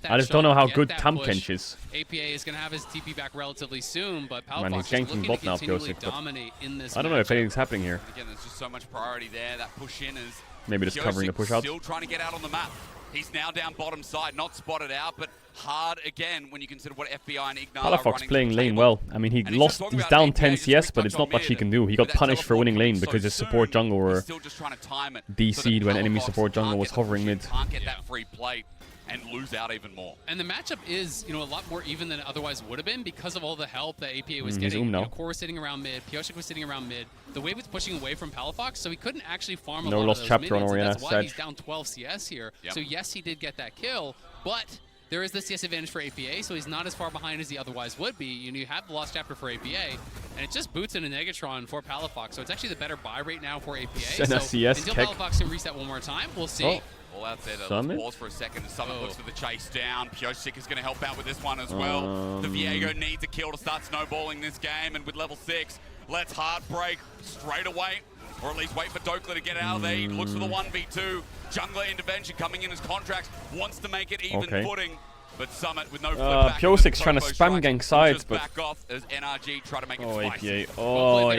I just don't know how good Tamkench is. APA is going to have his TP back relatively soon, but Man, he's ganking bot now, Piosik. I don't know if anything's happening here. Again, there's just so much priority there. That push in is maybe just covering the push out. Still trying to get out on the map. He's now down bottom side, not spotted out, but hard again when you consider what FBI and Ignite are running. playing lane well. I mean, he's down 10 CS, but it's not much he can do. He got punished for winning lane because his support jungle were DC'd when enemy support jungle was hovering mid. Can't get that free plate and lose out even more. And the matchup is, a lot more even than it otherwise would have been because of all the help that APA was getting. Core was sitting around mid, Piosik was sitting around mid. The wave was pushing away from Palafox, so he couldn't actually farm a lot of those minions, and that's why he's down 12 CS here. So yes, he did get that kill, but there is the CS advantage for APA, so he's not as far behind as he otherwise would be. You have the lost chapter for APA, and it just boots in a Negatron for Palafox, so it's actually the better buy right now for APA. So until Palafox can reset one more time, we'll see. All out there, they'll pause for a second as Summit looks for the chase down. Piosik is going to help out with this one as well. The Viego needs a kill to start snowballing this game, and with level 6, let's Heartbreak straight away, or at least wait for Dokla to get out of there. He looks for the 1v2. Jungler intervention coming in as Contracts, wants to make it even footing. But Summit with no flip back. Piosik's trying to spam gang sides, but back off as NRG try to make it APA. Oh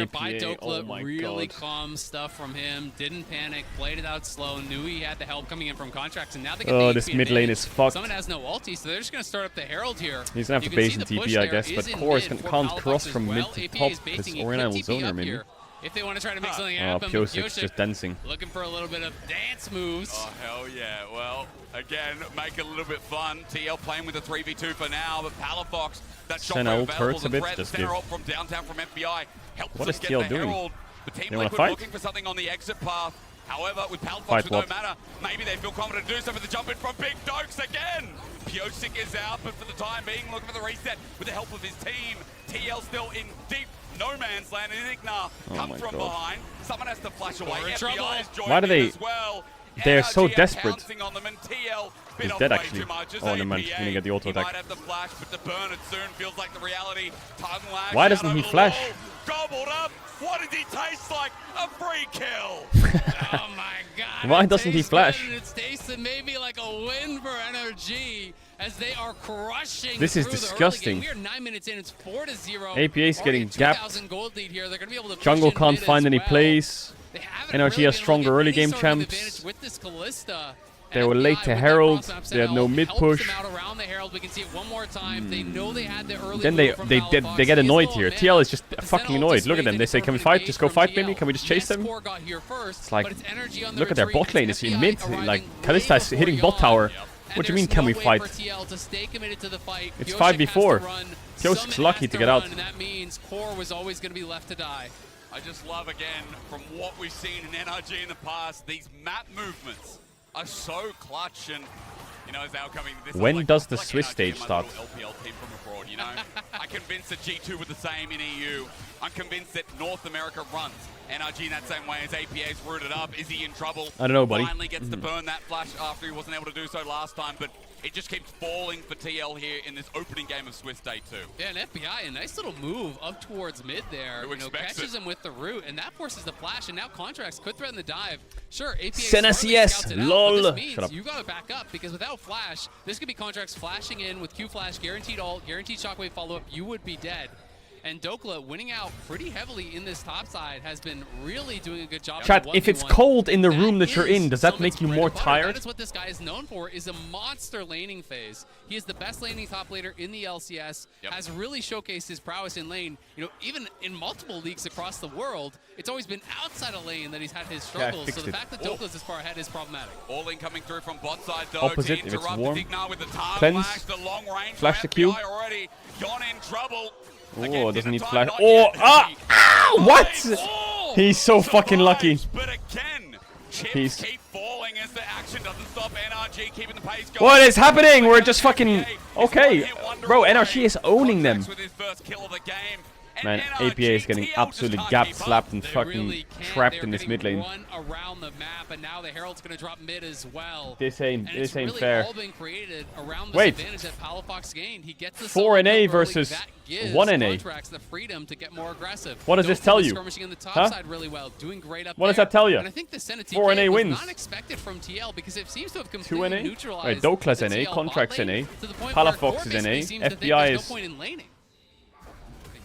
my really calm stuff from him. Didn't panic, played it out slow, knew he had the help coming in from Contracts, and now they get the this mid lane is fucked. Summit has no ulti, so they're just going to start up the Herald here. He's going to have to base in TP, I guess, but Core can't cross from mid to top because Oriana will zone her maybe. If they want to try to make something happen, Piosik's just dancing. Looking for a little bit of dance moves. Oh, hell yeah. Well, again, make it a little bit fun. TL playing with a 3v2 for now, but Palafox, that shot hurts a bit. Just give. From downtown from FBI helps what is them get TL the doing? Herald. The team they want to Liquid fight? looking for something on the exit path. However, with Palafox, with no mana, maybe they feel confident to do something. The jump in from Big Dokes again. Piosik is out, but for the time being, looking for the reset with the help of his team. TL still in deep no man's land, and Ignar come from behind. Someone has to flash away. FBI is joining Why do they? as well. They're so desperate. On them, and TL He's dead actually. Oh, never mind. He's gonna get the auto attack. Might have the flash, but the burn it soon feels like the reality. Why doesn't he flash? Gobbled up. What does he taste like? A free kill. Oh my God! Why doesn't he flash? It's tasted maybe like a win for NRG as they are crushing. This is disgusting. We are 9 minutes in. It's 4-0. APA is getting gapped. Gold lead here. They're gonna be able to Jungle can't find any plays. NRG has stronger early game champs. With this Kalista. They were late to Herald. They had no mid push. We can see it one more time. They know they had the early. Then they get annoyed here. TL is just fucking annoyed. Look at them. They say, "Can we fight? Just go fight, maybe. Can we just chase them?" It's like, look at their bot lane. It's in mid. Like Kalista is hitting bot tower. What do you mean? Can we fight? It's 5v4. Piosik's lucky to get out. And that means Core was always going to be left to die. I just love again from what we've seen in NRG in the past. These map movements are so clutch, and as they are coming. When does the Swiss stage start? LPL team from abroad, I'm convinced that G2 were the same in EU. I'm convinced that North America runs NRG in that same way as APA is rooted up. Is he in trouble? I don't know, buddy. Finally gets to burn that flash after he wasn't able to do so last time, but it just keeps falling for TL here in this opening game of Swiss Day 2. Yeah, and FBI, a nice little move up towards mid there. Who Catches him with the root, and that forces the flash, and now Contracts could threaten the dive. Sure, APA Senna CS, lol. But this means you gotta back up, because without flash, this could be Contracts flashing in with Q flash, guaranteed ult, guaranteed shockwave follow-up, you would be dead. And Dokla winning out pretty heavily in this top side has been really doing a good job. Chat, if it's cold in the room that you're in, does that make you more tired? That is what this guy is known for, is a monster laning phase. He is the best laning top laner in the LCS, has really showcased his prowess in lane. Even in multiple leagues across the world, it's always been outside of lane that he's had his struggles. So the fact that Dokla's this far ahead is problematic. All in coming through from bot side though. Opposite, if it's warm. With the Cleanse. flash, the long range Flash the Q. already gone in trouble. Oh, doesn't need flash. Oh, what? He's so fucking lucky. But again, chips keep falling as the action doesn't stop. NRG keeping the pace going. What is happening? We're just fucking... Okay. Bro, NRG is owning them. With his first kill of the game. Man, APA is getting absolutely gap slapped and fucking trapped in this mid lane. Run around the map, and now the Herald's going to drop mid as well. This ain't really fair. All been created around this Wait. advantage that Palafox gained. He gets the 4 NA versus 1 NA. Contracts the freedom to get more aggressive. What does this tell you? Skirmishing in the top Huh? side really well, doing great up What does there. that tell you? And I think the Senna 4 NA TK wins. was not expected from TL because it seems to have 2 completely NA? neutralized Wait, Dokla's the NA, TL Contracts bot lane NA, to the point where Palafox Core is basically NA, seems to think FBI there's is... no point in laning.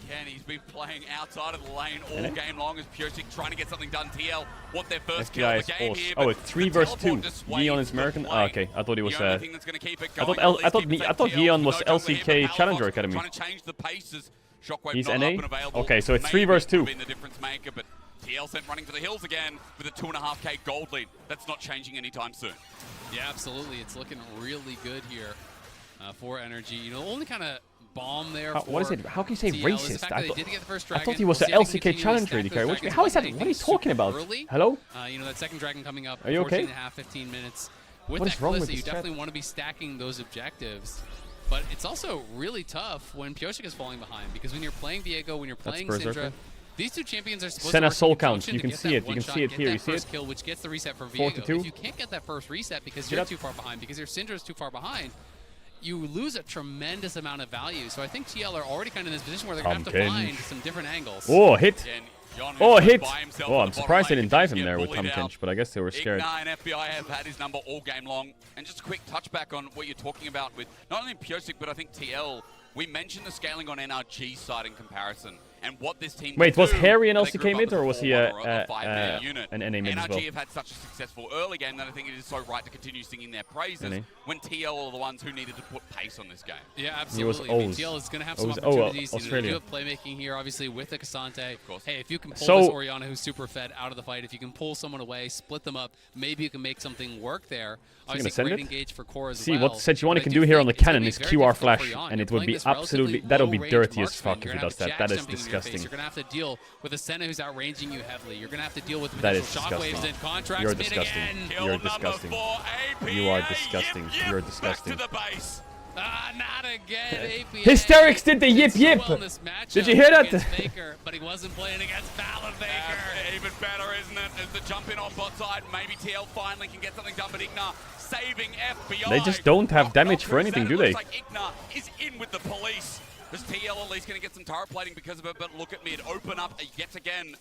Again, he's been playing outside of the lane all game long as Pyosik trying to get something done. TL want their first kill FBI of the is game also... here. Oh, it's 3 versus 2. Yeon is American? Oh, okay. I thought he was... I thought Yeon was LCK Challenger Academy. Trying to change the paces. Shockwave He's not NA? up and available. Okay, so it's 3 Maybe versus 2. been the difference maker, but TL sent running for the hills again with a 2.5k gold lead. That's not changing anytime soon. Yeah, absolutely. It's looking really good here for NRG. The only kind of bomb there. What is it? How can you say TL is the racist? fact that they did get the first I dragon. thought he was We'll the see if they LCK continue to Challenger stack AD those carry. dragons How is that? behind. What are you talking about? Early. Hello? That second dragon coming up. Are you okay? 15 minutes. With What that is wrong with Kalista, you this chat? definitely want to be stacking those objectives. But it's also really tough when Pyosik is falling behind, because when you're playing Viego, when you're playing Syndra, these two champions are supposed Senna to work soul in count. conjunction You to can get see that it. You one can shot, see it get here. that You see first it? kill, which gets the reset for 4 to Viego. 2. If you can't get that first reset because Get you're up. too far behind, because your Syndra is too far behind, you lose a tremendous amount of value. So I think TL are already kind of in this position where they're going to have to find some different angles. Oh, hit. Oh, hit. Oh, I'm on the surprised they bottom didn't dive lane, him there with bullied Tom out. Kench, but I guess they were scared. Igna and FBI have had his number all game long. And just a quick touchback on what you're talking about with not only Pyosik, but I think TL. We mentioned the scaling on NRG's side in comparison. And what this team Wait, was do, Harry an they LCK group up mid, as or was he 4-1 or a 5-man unit. an NA mid as well? NRG have had such a successful early game that I think it is so right to continue singing their praises NA. when TL are the ones who needed to put pace on this game. Yeah, He was absolutely. I mean, O's. TL is going to have some O's. opportunities. Australia. You do have playmaking here, obviously, with the Cassante. Of course. Hey, if you can pull So- this Orianna who's super fed out of the fight, if you can pull someone away, split them up, maybe you can make something work there. Obviously, send great it? engage for Core as See, well. what Sejuani But can I do here on the think it's gonna cannon be is very QR difficult flash, for Orianna. and it You're would be playing this absolutely, relatively that'll be low-range dirty as marksman. fuck if You're he gonna does have that. Jack That is jumping in your face. disgusting. You're going to have to deal with a Senna who's outranging you heavily. You're going to have to deal with That potential is shockwaves disgusting. and contracts You're mid disgusting. again. You're disgusting. You are disgusting. You're disgusting. Not again, APA. Hysterics did the yip yip. Well in this matchup Did you hear that? against Faker, but he wasn't playing against Valor Faker. Even better, isn't it? As the jump in on bot side, maybe TL finally can get something done, but Igna saving FBI. They just don't have damage for anything, do they? Looks like Igna is in with the police. Is TL at least going to get some turret plating because of it, but look at mid, open up yet again.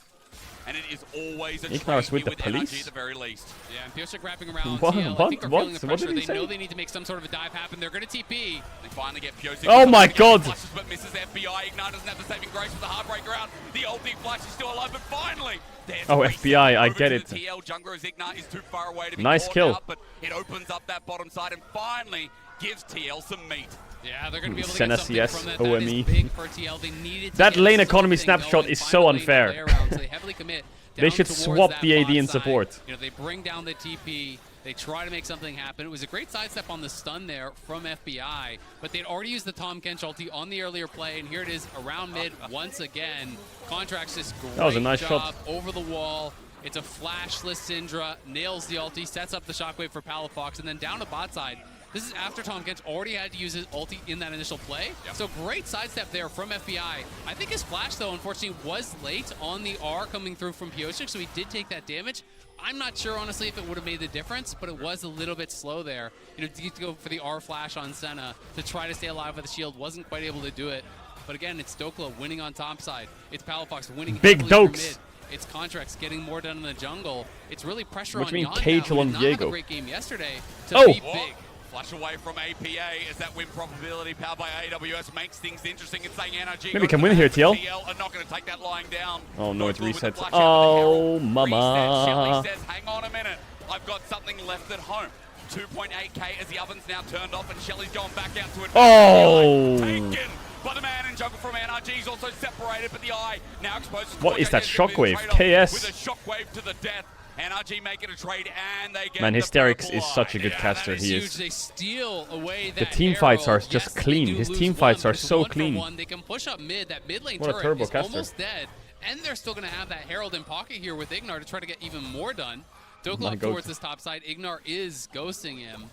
And it is always a Igna is with the NRG police? at the very least. Yeah, and Pyosik wrapping around What? TL. I What? think they're What? feeling the What pressure. did he They know say? they need to make some sort of a dive happen. They're going to TP. They finally get Pyosik. Oh my god! Flushes, but misses FBI. Igna doesn't have the saving grace with the Heartbreaker out. The ulti flash is still alive, but finally there's Oh, reset FBI, I over get to it. the TL jungler as Igna is too far away to be Nice caught kill. out, but it opens up that bottom side and finally gives TL some meat. Yeah, they're going to be able to Senna get something CS, from that. OME. That is big for TL. They needed to That get lane economy something snapshot going, is find so a lane to unfair. play around, so they heavily commit They down should towards swap that the AD bot in side. support. They bring down the TP. They try to make something happen. It was a great sidestep on the stun there from FBI, but they'd already used the Tom Kench ulti on the earlier play, and here it is around mid once again. Contracts this great That was a nice job shot. over the wall. It's a flashless Syndra, nails the ulti, sets up the shockwave for Palafox, and then down to bot side. This is after Tom Kench already had to use his ulti in that initial play. So great sidestep there from FBI. I think his flash, though, unfortunately, was late on the R coming through from Pyosik, so he did take that damage. I'm not sure, honestly, if it would have made the difference, but it was a little bit slow there. You know, to go for the R flash on Senna to try to stay alive with the shield, wasn't quite able to do it. But again, it's Dokla winning on top side. It's Palafox winning Big heavily through Dokes. mid. It's Contracts getting more done in the jungle. It's really pressure What on do you mean, Yon Caedrel now, on who did not have Viego? a great game yesterday to be big. Flash away from APA as that win probability powered by AWS makes things interesting. It's saying NRG. Maybe we can win here, TL. TL are not going to take that lying down. Oh no, it Dokla with the resets. flash out Oh, of the Herald. mama. Shelly says, hang on a minute. I've got something left at home. 2.8k as the oven's now turned off and Shelly's going back out to it. Oh! Taken by the man in jungle from NRG. He's also separated, but the eye now exposed. What is that shockwave? KS. With KS. a shockwave to the death. NRG making a trade and they get Man, the Hysterix purple is such a good eye. caster. He Huge. is. They steal away The that team fights are Herald. just Yes, they clean. do His lose team one, fights but are it's so 1 for clean. 1. They can push up mid. That mid lane What a turret turbo is caster. almost dead. And they're still going to have that Herald in pocket here with Ignar to try to get even more done. Dokla up towards this top side. Ignar is ghosting him.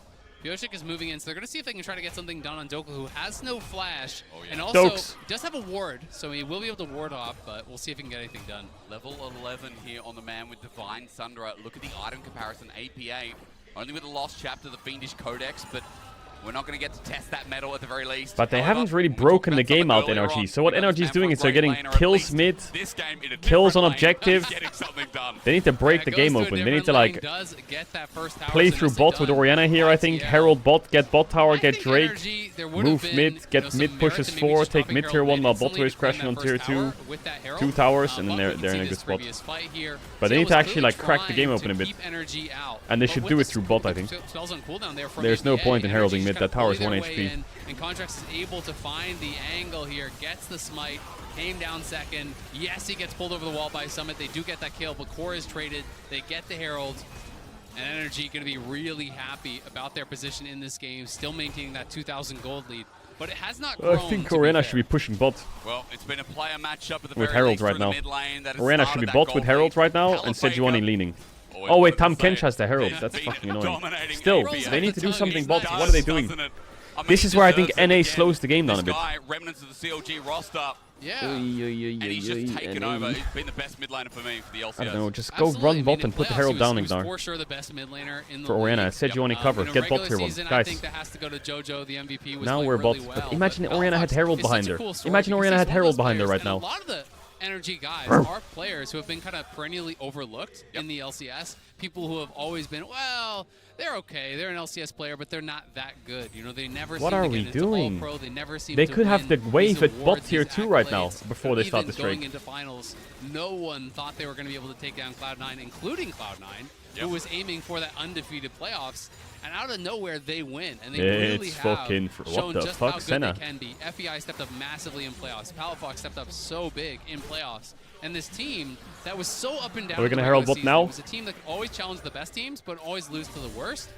Pyosik is moving in, so they're going to see if they can try to get something done on Dokla, who has no flash. And also does have a ward, so he will be able to ward off, but we'll see if he can get anything done. Level 11 here on the man with Divine Sundra. Look at the item comparison. APA, only with the lost chapter, the Fiendish Codex, but we're not going to get to test that metal at the very least. But they However, haven't really we talked broken the about something game out, earlier NRG. on. So what We got NRG is doing is they're Great getting Laner, at kills least mid, this game in a kills on different lane, objective. getting something done. They need to break the game open. They need to like play through bot with Orianna here, I think. Herald bot, get bot tower, get Drake, move mid, get mid pushes 4, take mid tier 1 while bot is crashing on tier 2. 2 towers, and then they're in a good spot. But they need to actually like crack the game open a bit. And they should do it through bot, I think. There's no point in heralding mid. That tower is 1 HP. And Contracts is able to find the angle here, gets the smite, came down second. Yes, he gets pulled over the wall by Summit. They do get that kill, but Core is traded. They get the Herald. And NRG going to be really happy about their position in this game, still maintaining that 2,000 gold lead. But it has not grown. I think Orianna should be pushing bot. Well, it's been a player matchup at the With very Herald least right through the now. mid lane that has Orianna started should be that bot gold with Herald lead. right now, and Sejuani leaning. Oh wait, Tom Kench has the Herald. That's fucking annoying. Still, they need to do something bot. What are they doing? This is where I think NA slows the game down a bit. Remnants of the CLG roster. Yeah. And he's just taken over. He's been the best mid laner for me for the LCS. I don't know, just go run bot and put the Herald down, Ignar. For sure the best mid laner in the For Orianna, league. Sejuani cover, get bot tier 1. I Guys, think that has to go to JoJo, the MVP. Was now we're bot. really But well, imagine but Orianna had Herald behind her. Imagine Orianna had Herald behind her right now. A lot of the NRG guys are players who have been kind of perennially overlooked in the LCS. People who have always been, well, they're okay. They're an LCS player, but they're not that good. You know, they never seem to get into All-Pro. They never seem They to could have the win wave these at bot awards, tier these 2 right now, accolades. before they start Even the going streak. into finals, no one thought they were going to be able to take down Cloud9, including Cloud9, who was aiming for that undefeated playoffs. And out of nowhere, they win. And they really have shown just how good Senna? they can be. FEI stepped up massively in playoffs. Palafox stepped up so big in playoffs. And this team that was so up and down. Are we gonna Herald bot now? It was a team that always challenged the best teams, but always lose to the worst.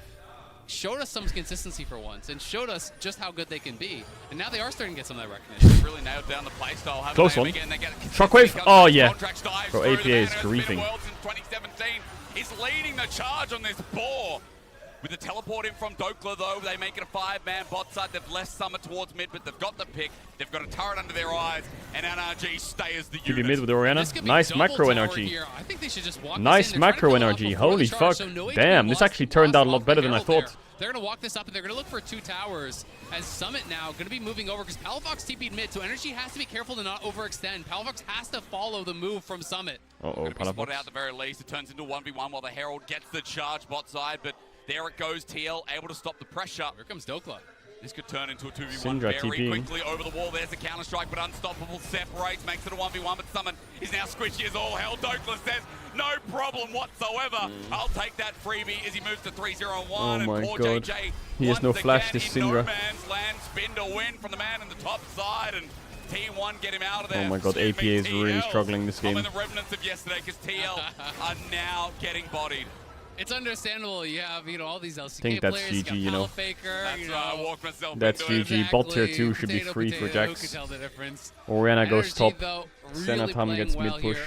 Showed us some consistency for once, and showed us just how good they can be. And now they are starting to get some of that recognition. Really nailed down the play style. Close one. Shockwave. Oh yeah. Bro, APA is griefing. 2017 is leading the charge on this boar. With the teleport in from Dokla, though, they make it a 5-man bot side. They've left Summit towards mid, but they've got the pick. They've got a turret under their eyes, and NRG stay as the Should be unit. mid with Orianna. Nice macro NRG. I think they should just walk Nice macro NRG. Holy fuck. Damn, this actually turned out a lot better than I thought. They're going to walk this up, and they're going to look for 2 towers. As Summit now going to be moving over, because Palafox TP'd mid, so NRG has to be careful to not overextend. Palafox has to follow the move from Summit. Spotted out at the very least. It turns into 1v1 while the Herald gets the charge bot side, but there it goes, TL, able to stop the pressure. Here comes Dokla. This could turn into a 2v1 Syndra very TPing. quickly over the wall. There's the counter-strike, but Unstoppable separates, makes it a 1v1, but Summon is now squishy as all hell. Dokla says, no problem whatsoever. I'll take that freebie as he moves to 3-0-1. Oh and my poor god. JJ He has no once flash, again this in Syndra. no man's land. Spin to win from the man in the top side, and T1 get him out of there. Oh my god, Excuse APA me, is really TL. struggling this game. I'm in the remnants of yesterday because TL are now getting bodied. It's understandable. You have, all these LCK Think that's players. GG, you know. Faker, That's right, I walked myself That's into it. GG. Bot tier 2 should be Potato, free for potato, who Jax. can tell the difference? Orianna goes NRG, top. though, Senna really Tom playing gets well mid push. here.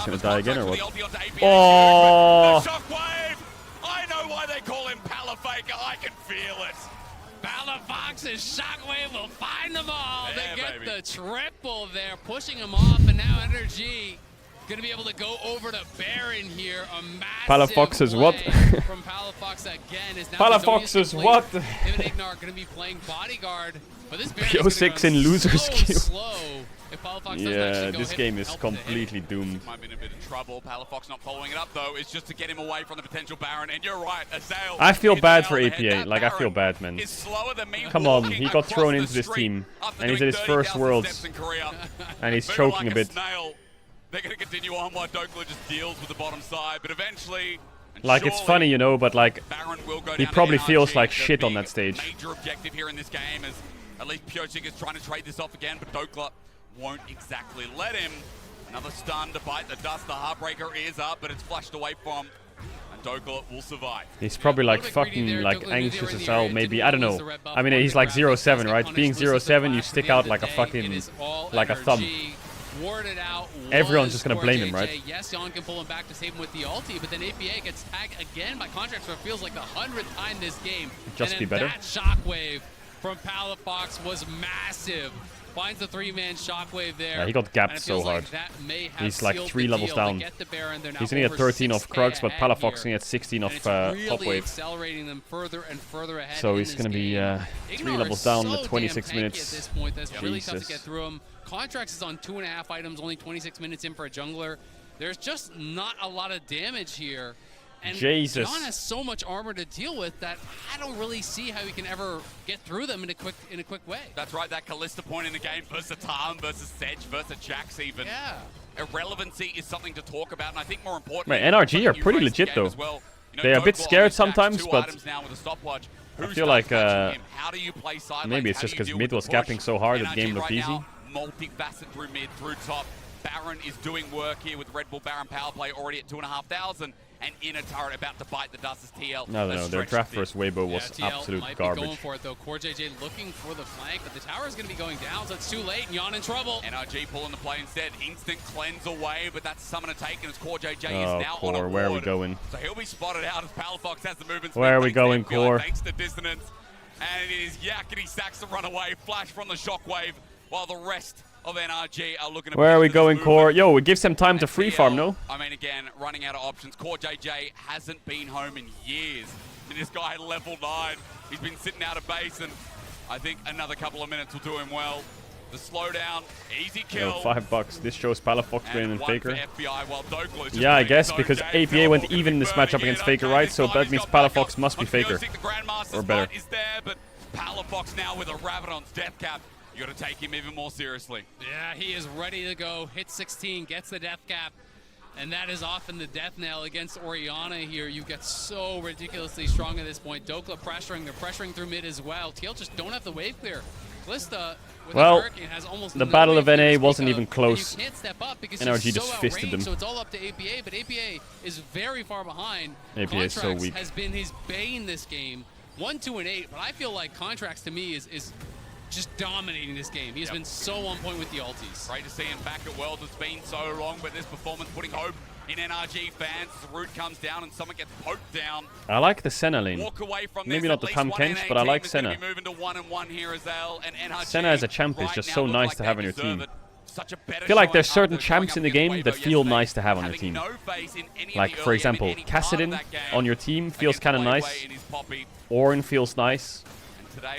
he's gonna die again or what? Oh! The shockwave! I know why they call him Palafaker. I can feel it. Palafox's shockwave will find them all. They get the triple there, pushing him off, and now NRG gonna be able to go over to Baron here. A massive Palafox is what? from Palafox again. Is now Palafox is what? Him and Ignar gonna be playing bodyguard. But this Baron is PO6 in losers queue. slow. If Palafox doesn't actually go this hit game is help completely doomed. Might be in a bit of trouble. Palafox not following it up though. It's just to get him away from the potential Baron. And you're right, Azael. I feel bad for APA. Like, I feel bad, man. Come on, he got thrown into this team. And he's at his first Worlds. And he's choking a bit. They're going to continue on while Dokla just deals with the bottom side. But eventually... Like, it's funny, you know, but like, he probably feels like shit on that stage. Major objective here in this game is at least Pyosik is trying to trade this off again, but Dokla won't exactly let him. Another stun to bite the dust. The Heartbreaker is up, but it's flashed away from. And Dokla will survive. He's probably like fucking like anxious as hell, maybe. I don't know. I mean, he's like 0-7, right? Being 0-7, you stick out like a fucking, like a thumb. Everyone's just gonna blame him, right? Yes, Jan can pull him back to save him with the ulti, but then APA gets tagged again by Contracts, so it feels like the 100th time this game. Just be better. That shockwave from Palafox was massive. Finds the 3-man shockwave there. Yeah, he got gapped so hard. He's like 3 levels down. He's only at 13 off Krugs, but Palafox only at 16 off Top Wave. Accelerating them further and further ahead. So he's gonna be 3 levels down with 26 minutes. At this point, that's really tough to get through him. Contracts is on 2.5 items, only 26 minutes in for a jungler. There's just not a lot of damage here. And Jesus. Jan has so much armor to deal with that I don't really see how he can ever get through them in a quick way. That's right, that Kalista point in the game versus Tarn, versus Sedge, versus Jax even. Yeah. Irrelevancy is something to talk about, and I think more importantly... Right, NRG are pretty legit though. Well. You know, they're a bit scared sometimes, but I feel like maybe it's just because mid was gapping so hard that the game looked easy. Multifaceted through mid, through top. Baron is doing work here with Red Bull Baron power play already at 2,500. And in a turret about to bite the dust as TL. No, their draft versus Weibo was absolute garbage. Going for it though. CoreJJ looking for the flank, but the tower is going to be going down, so it's too late. And Jan in trouble. NRG pulling the play instead. Instant cleanse away, but that's summoner taken as CoreJJ is now on a ward. Where are we going? So he'll be spotted out as Palafox has the movement. Where are we going, Core? Thanks to dissonance, and it is Yakety Sax to run away. Flash from the shockwave, while the rest of NRG are looking. Where are we going, Core? Yo, it gives them time to free farm, no? I mean, again, running out of options. CoreJJ hasn't been home in years. And this guy at level 9, he's been sitting out of base, and I think another couple of minutes will do him well. The slowdown, easy kill. Yo, $5. This shows Palafox winning and Faker. Yeah, I guess, because APA went even in this matchup against Faker, right? So that means Palafox must be Faker. Or better. Is there, but Palafox now with a Rabadon's death cap. You got to take him even more seriously. Yeah, he is ready to go. Hit 16, gets the death cap, and that is often the death knell against Orianna here. You get so ridiculously strong at this point. Dokla pressuring, they're pressuring through mid as well. TL just don't have the wave clear. Kalista with the Hurricane has almost the battle of NA wasn't even close. You can't step up because NRG just fisted them. So it's all up to APA, but APA is very far behind. APA is so weak. Has been his bane this game. 1-2-8, but I feel like Contracts to me is just dominating this game. He's been so on point with the ultis. Great to see him back at Worlds. It's been so long, but this performance putting hope in NRG fans. The root comes down and someone gets poked down. I like the Senna lane. Walk away from Maybe not the Tam Kench, but I like Senna. Senna as a champ is just so nice to have on your team. I feel like there's certain champs in the game that feel nice to have on your team. Like, for example, Caedrel on your team feels kind of nice. Ornn feels nice.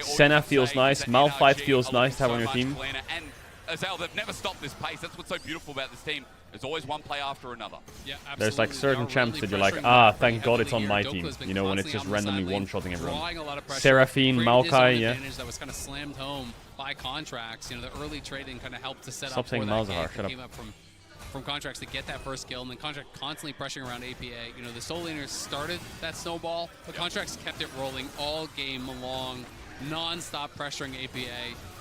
Senna feels nice. Malphite feels nice to have on your team. And Azael, they've never stopped this pace. That's what's so beautiful about this team. There's always one play after another. Yeah, there's like certain champs that you're like, ah, thank God it's on my team. You know, when it's just randomly one-shotting everyone. Seraphine, Maokai, yeah. That was kind of slammed home by Contracts. You know, the early trading kind of helped to set Stop up saying for that Malzahar, shut up. Came up from Contracts to get that first kill, and then Contract constantly pressuring around APA. You know, the Soul Laners started that snowball, but Contracts kept it rolling all game long. Non-stop pressuring APA. You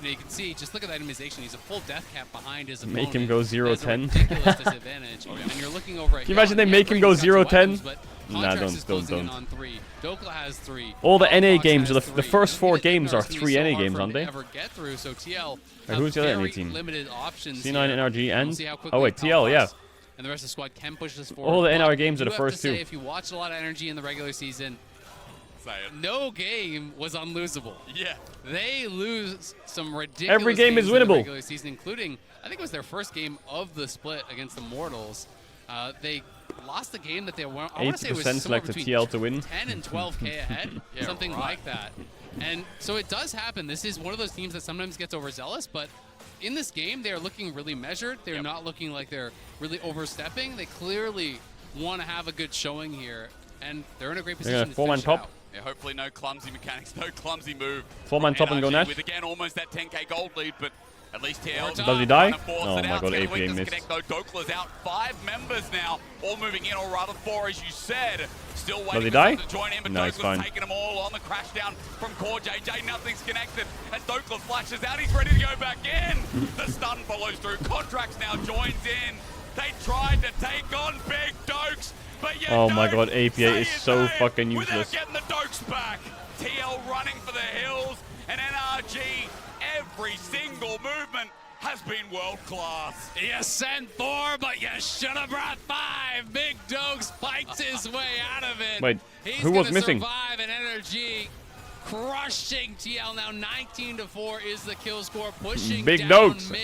know, you can see, just look at that itemization. He's a full death cap behind his opponent. Make him go 0-10. Ridiculous disadvantage. And you're looking over at Can you imagine they make him go 0-10? Nah, don't. Dokla has 3. All the NA games, the first 4 games are 3 NA games, aren't they? Get through, so TL who's the other NA team? Limited options C9, NRG, and... Oh wait, TL, yeah. And the rest of the squad can push this forward. All the NR games are the first 2. If you watched a lot of energy in the regular season, Say it. No game was unlosable. Yeah. They lose some ridiculous Every game is games in the winnable. regular season, including, I think it was their first game of the split against the Mortals. They lost the game that they won. I want to say it was 80% somewhere selected between TL to win. 10 and 12K ahead, Yeah, something right. like that. And so it does happen. This is one of those teams that sometimes gets overzealous, but in this game, they're looking really measured. They're not looking like they're really overstepping. They clearly want to have a good showing here, and they're in a great position to four-man finish top. it out. Yeah, hopefully no clumsy mechanics, no clumsy move. 4-man top and go NRG Nash. With again almost that 10k gold lead, but at least TL. Does he die? Oh my god, APA missed. Though Dokla's out. 5 members now, all moving in, or rather 4, as you said. Still waiting Does he for die? them to join in, but No, he's Dokla's fine. taking them all on the crash down from core JJ. Nothing's connected. As Dokla flashes out, he's ready to go back in. The stun follows through. Contracts now joins in. They tried to take on Big Dokes, but Oh my god, APA is so fucking useless. getting the Dokes back. TL running for the hills, and NRG, every single movement has been world class. You sent 4, but you should have brought 5. Big Dokes fights his way out of it. Wait, He's who was gonna missing? Survive, and NRG crushing TL now. 19-4 is the kill score, pushing Big down Dokes. mid.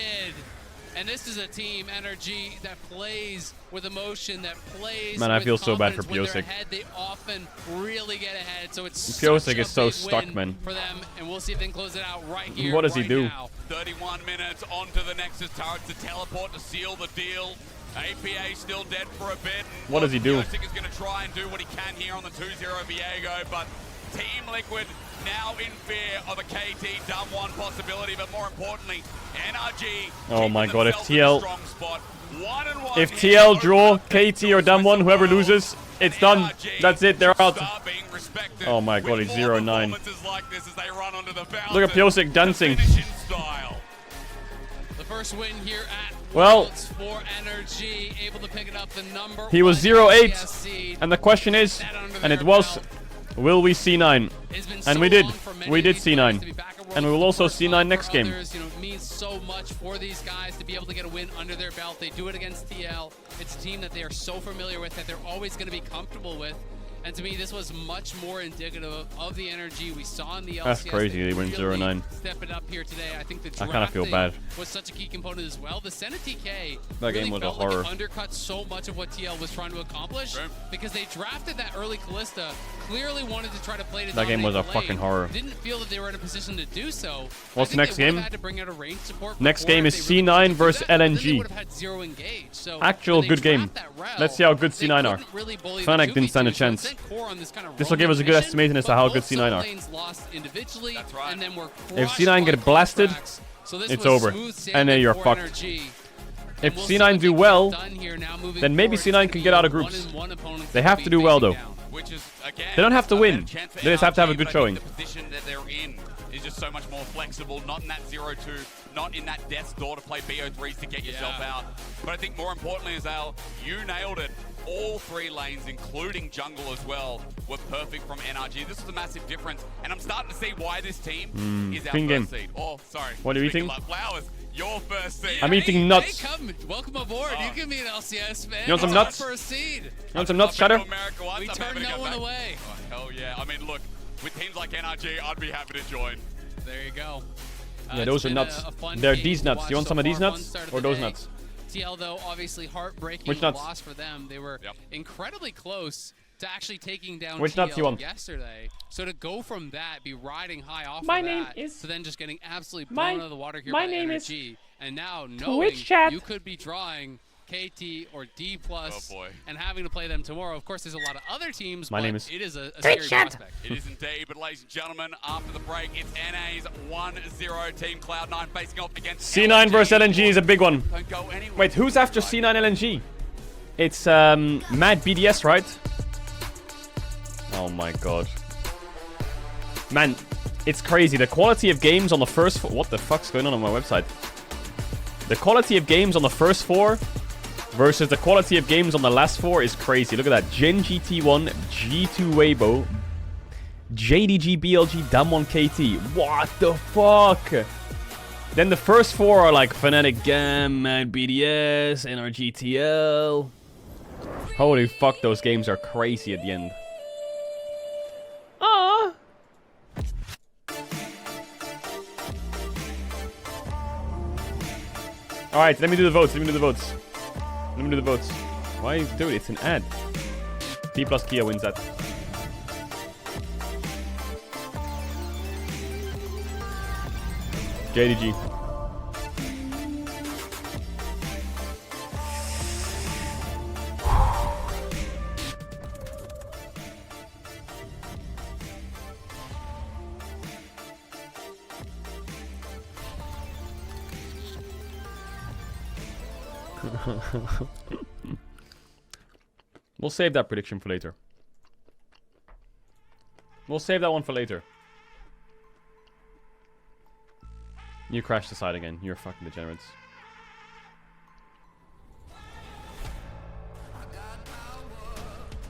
And this is a team, NRG, that plays with emotion, that plays Man, I with feel so bad for confidence. When Piosik. they're ahead, they often really get ahead. So it's Piosik such a is so big stuck, win man. for them, and we'll see if they can close it out right here. What does he right do? now. 31 minutes onto the Nexus turret to teleport to seal the deal. APA still dead for a bit. What does he do? Piosik is going to try and do what he can here on the 2-0 Viego, but Team Liquid now in fear of a KT dumb one possibility, but more importantly, NRG. Oh my god, if themselves in a TL strong spot. 1-1 if here. TL draw KT or Dumb One, whoever loses, it's done. NRG That's it, they're out. start being respected Oh my god, with he's more 0-9. performances like this as they run onto the Look at fountain Piosik to dancing. finish in style. The first win here at Well, Worlds for NRG, able to pick it up the number he was 1 0-8, LCS seed. and the question is, and it was, will we C9? And we did. We did C9. And we will also C9 next game. Others, you know, it means so much for these guys to be able to get a win under their belt. They do it against TL. It's a team that they are so familiar with, that they're always going to be comfortable with. And to me, this was much more indicative of the energy we saw in the LCS. That's crazy, they win really 0-9. Step it up here today. I think the I kinda feel drafting bad. was such a key component as well. The Senna TK That really game was a felt like horror. it undercut so much of what TL was trying to accomplish because they drafted that early Callista, clearly wanted to try to play to That game was a dominate the lane, fucking horror. Didn't feel that they were in a position to do so. What's I think next they would've game? had to bring out a range support Next before game if is they really C9 wanted to do versus that, but then they LNG. would've had 0 engage. So Actual when they good game. draft that route, Let's see how good they C9 are. couldn't really bully the Fnatic didn't stand a 2v2, so chance. it sent Core on this kind of This will give us a good roaming estimation as to mission, how but good both C9 are. lanes lost individually, and then were If crushed C9 by get blasted, contracts. So this it's was over. smooth And then sailing you're for fucked. NRG. If And we'll see C9 what do they well, get done here now moving then maybe forward. C9 It's can gonna get be out of a groups. one-on-one opponent They they'll have be to do well, facing though. down. Which is, again, They don't have to a win. better chance for They just have to have a NRG, good but I showing. think the position that they're in is just so much more flexible, not in that 0-2, not in that death's door to play BO3s to get yourself out. But I think more importantly, Azal, you nailed it. All 3 lanes, including jungle as well, were perfect from NRG. This is a massive difference, and I'm starting to see why this team is our Queen first game. seed. Oh, sorry. What are you Speaking eating? like flowers, your first seed. I'm eating nuts. Hey, come, welcome aboard. You can be an LCS fan. You want some It's nuts? our first seed. You want some nuts, Shatter? We turn no one away. Oh, hell yeah. I mean, look, with teams like NRG, I'd be happy to join. There you go. Yeah, those are nuts. They're these nuts. You want some of these nuts? Or those nuts? TL, though, obviously heartbreaking Which nuts? loss for them. They were incredibly close to actually taking down Which TL nuts you want? yesterday. So to go from that, be riding high off My of name that, is- to then just getting absolutely My- blown out of the water here my by name is NRG, and now knowing chat. you could be drawing KT or D+, Oh, boy. and having to play them tomorrow. Of course, there's a lot of other teams, My but name is it is a Twitch scary chat. prospect. It is indeed, but ladies and gentlemen, after the break, it's NA's 1-0 team Cloud9 facing off against C9 versus LNG is a big one. Don't go anywhere. Wait, who's after C9 LNG? It's Mad BDS, right? Oh my god. Man, it's crazy. The quality of games on the first four... What the fuck's going on my website? The quality of games on the first 4 versus the quality of games on the last 4 is crazy. Look at that. Gen GT1, G2 Weibo, JDG BLG, Damwon KT. What the fuck? Then the first 4 are like Fnatic Gam, Mad BDS, NRG TL. Holy fuck, those games are crazy at the end. Aww. Alright, let me do the votes. Let me do the votes. Let me do the votes. Why? Dude, it's an ad. T plus Kia wins that. JDG. We'll save that prediction for later. We'll save that one for later. You crashed the side again. You're fucking degenerates.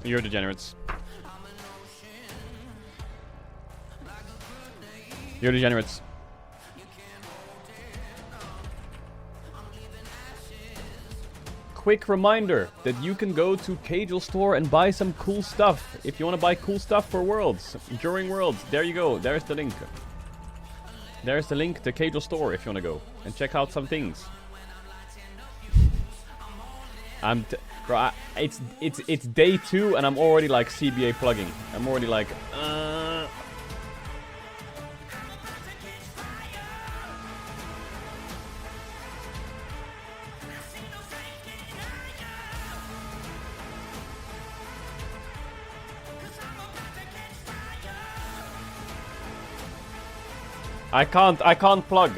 You're degenerates. You're degenerates. Quick reminder that you can go to Caedrel store and buy some cool stuff. If you want to buy cool stuff for Worlds, during Worlds, there you go. There's the link. There's the link to Caedrel store if you want to go and check out some things. Bro, it's day 2 and I'm already like CBA plugging. I'm already like, I can't plug.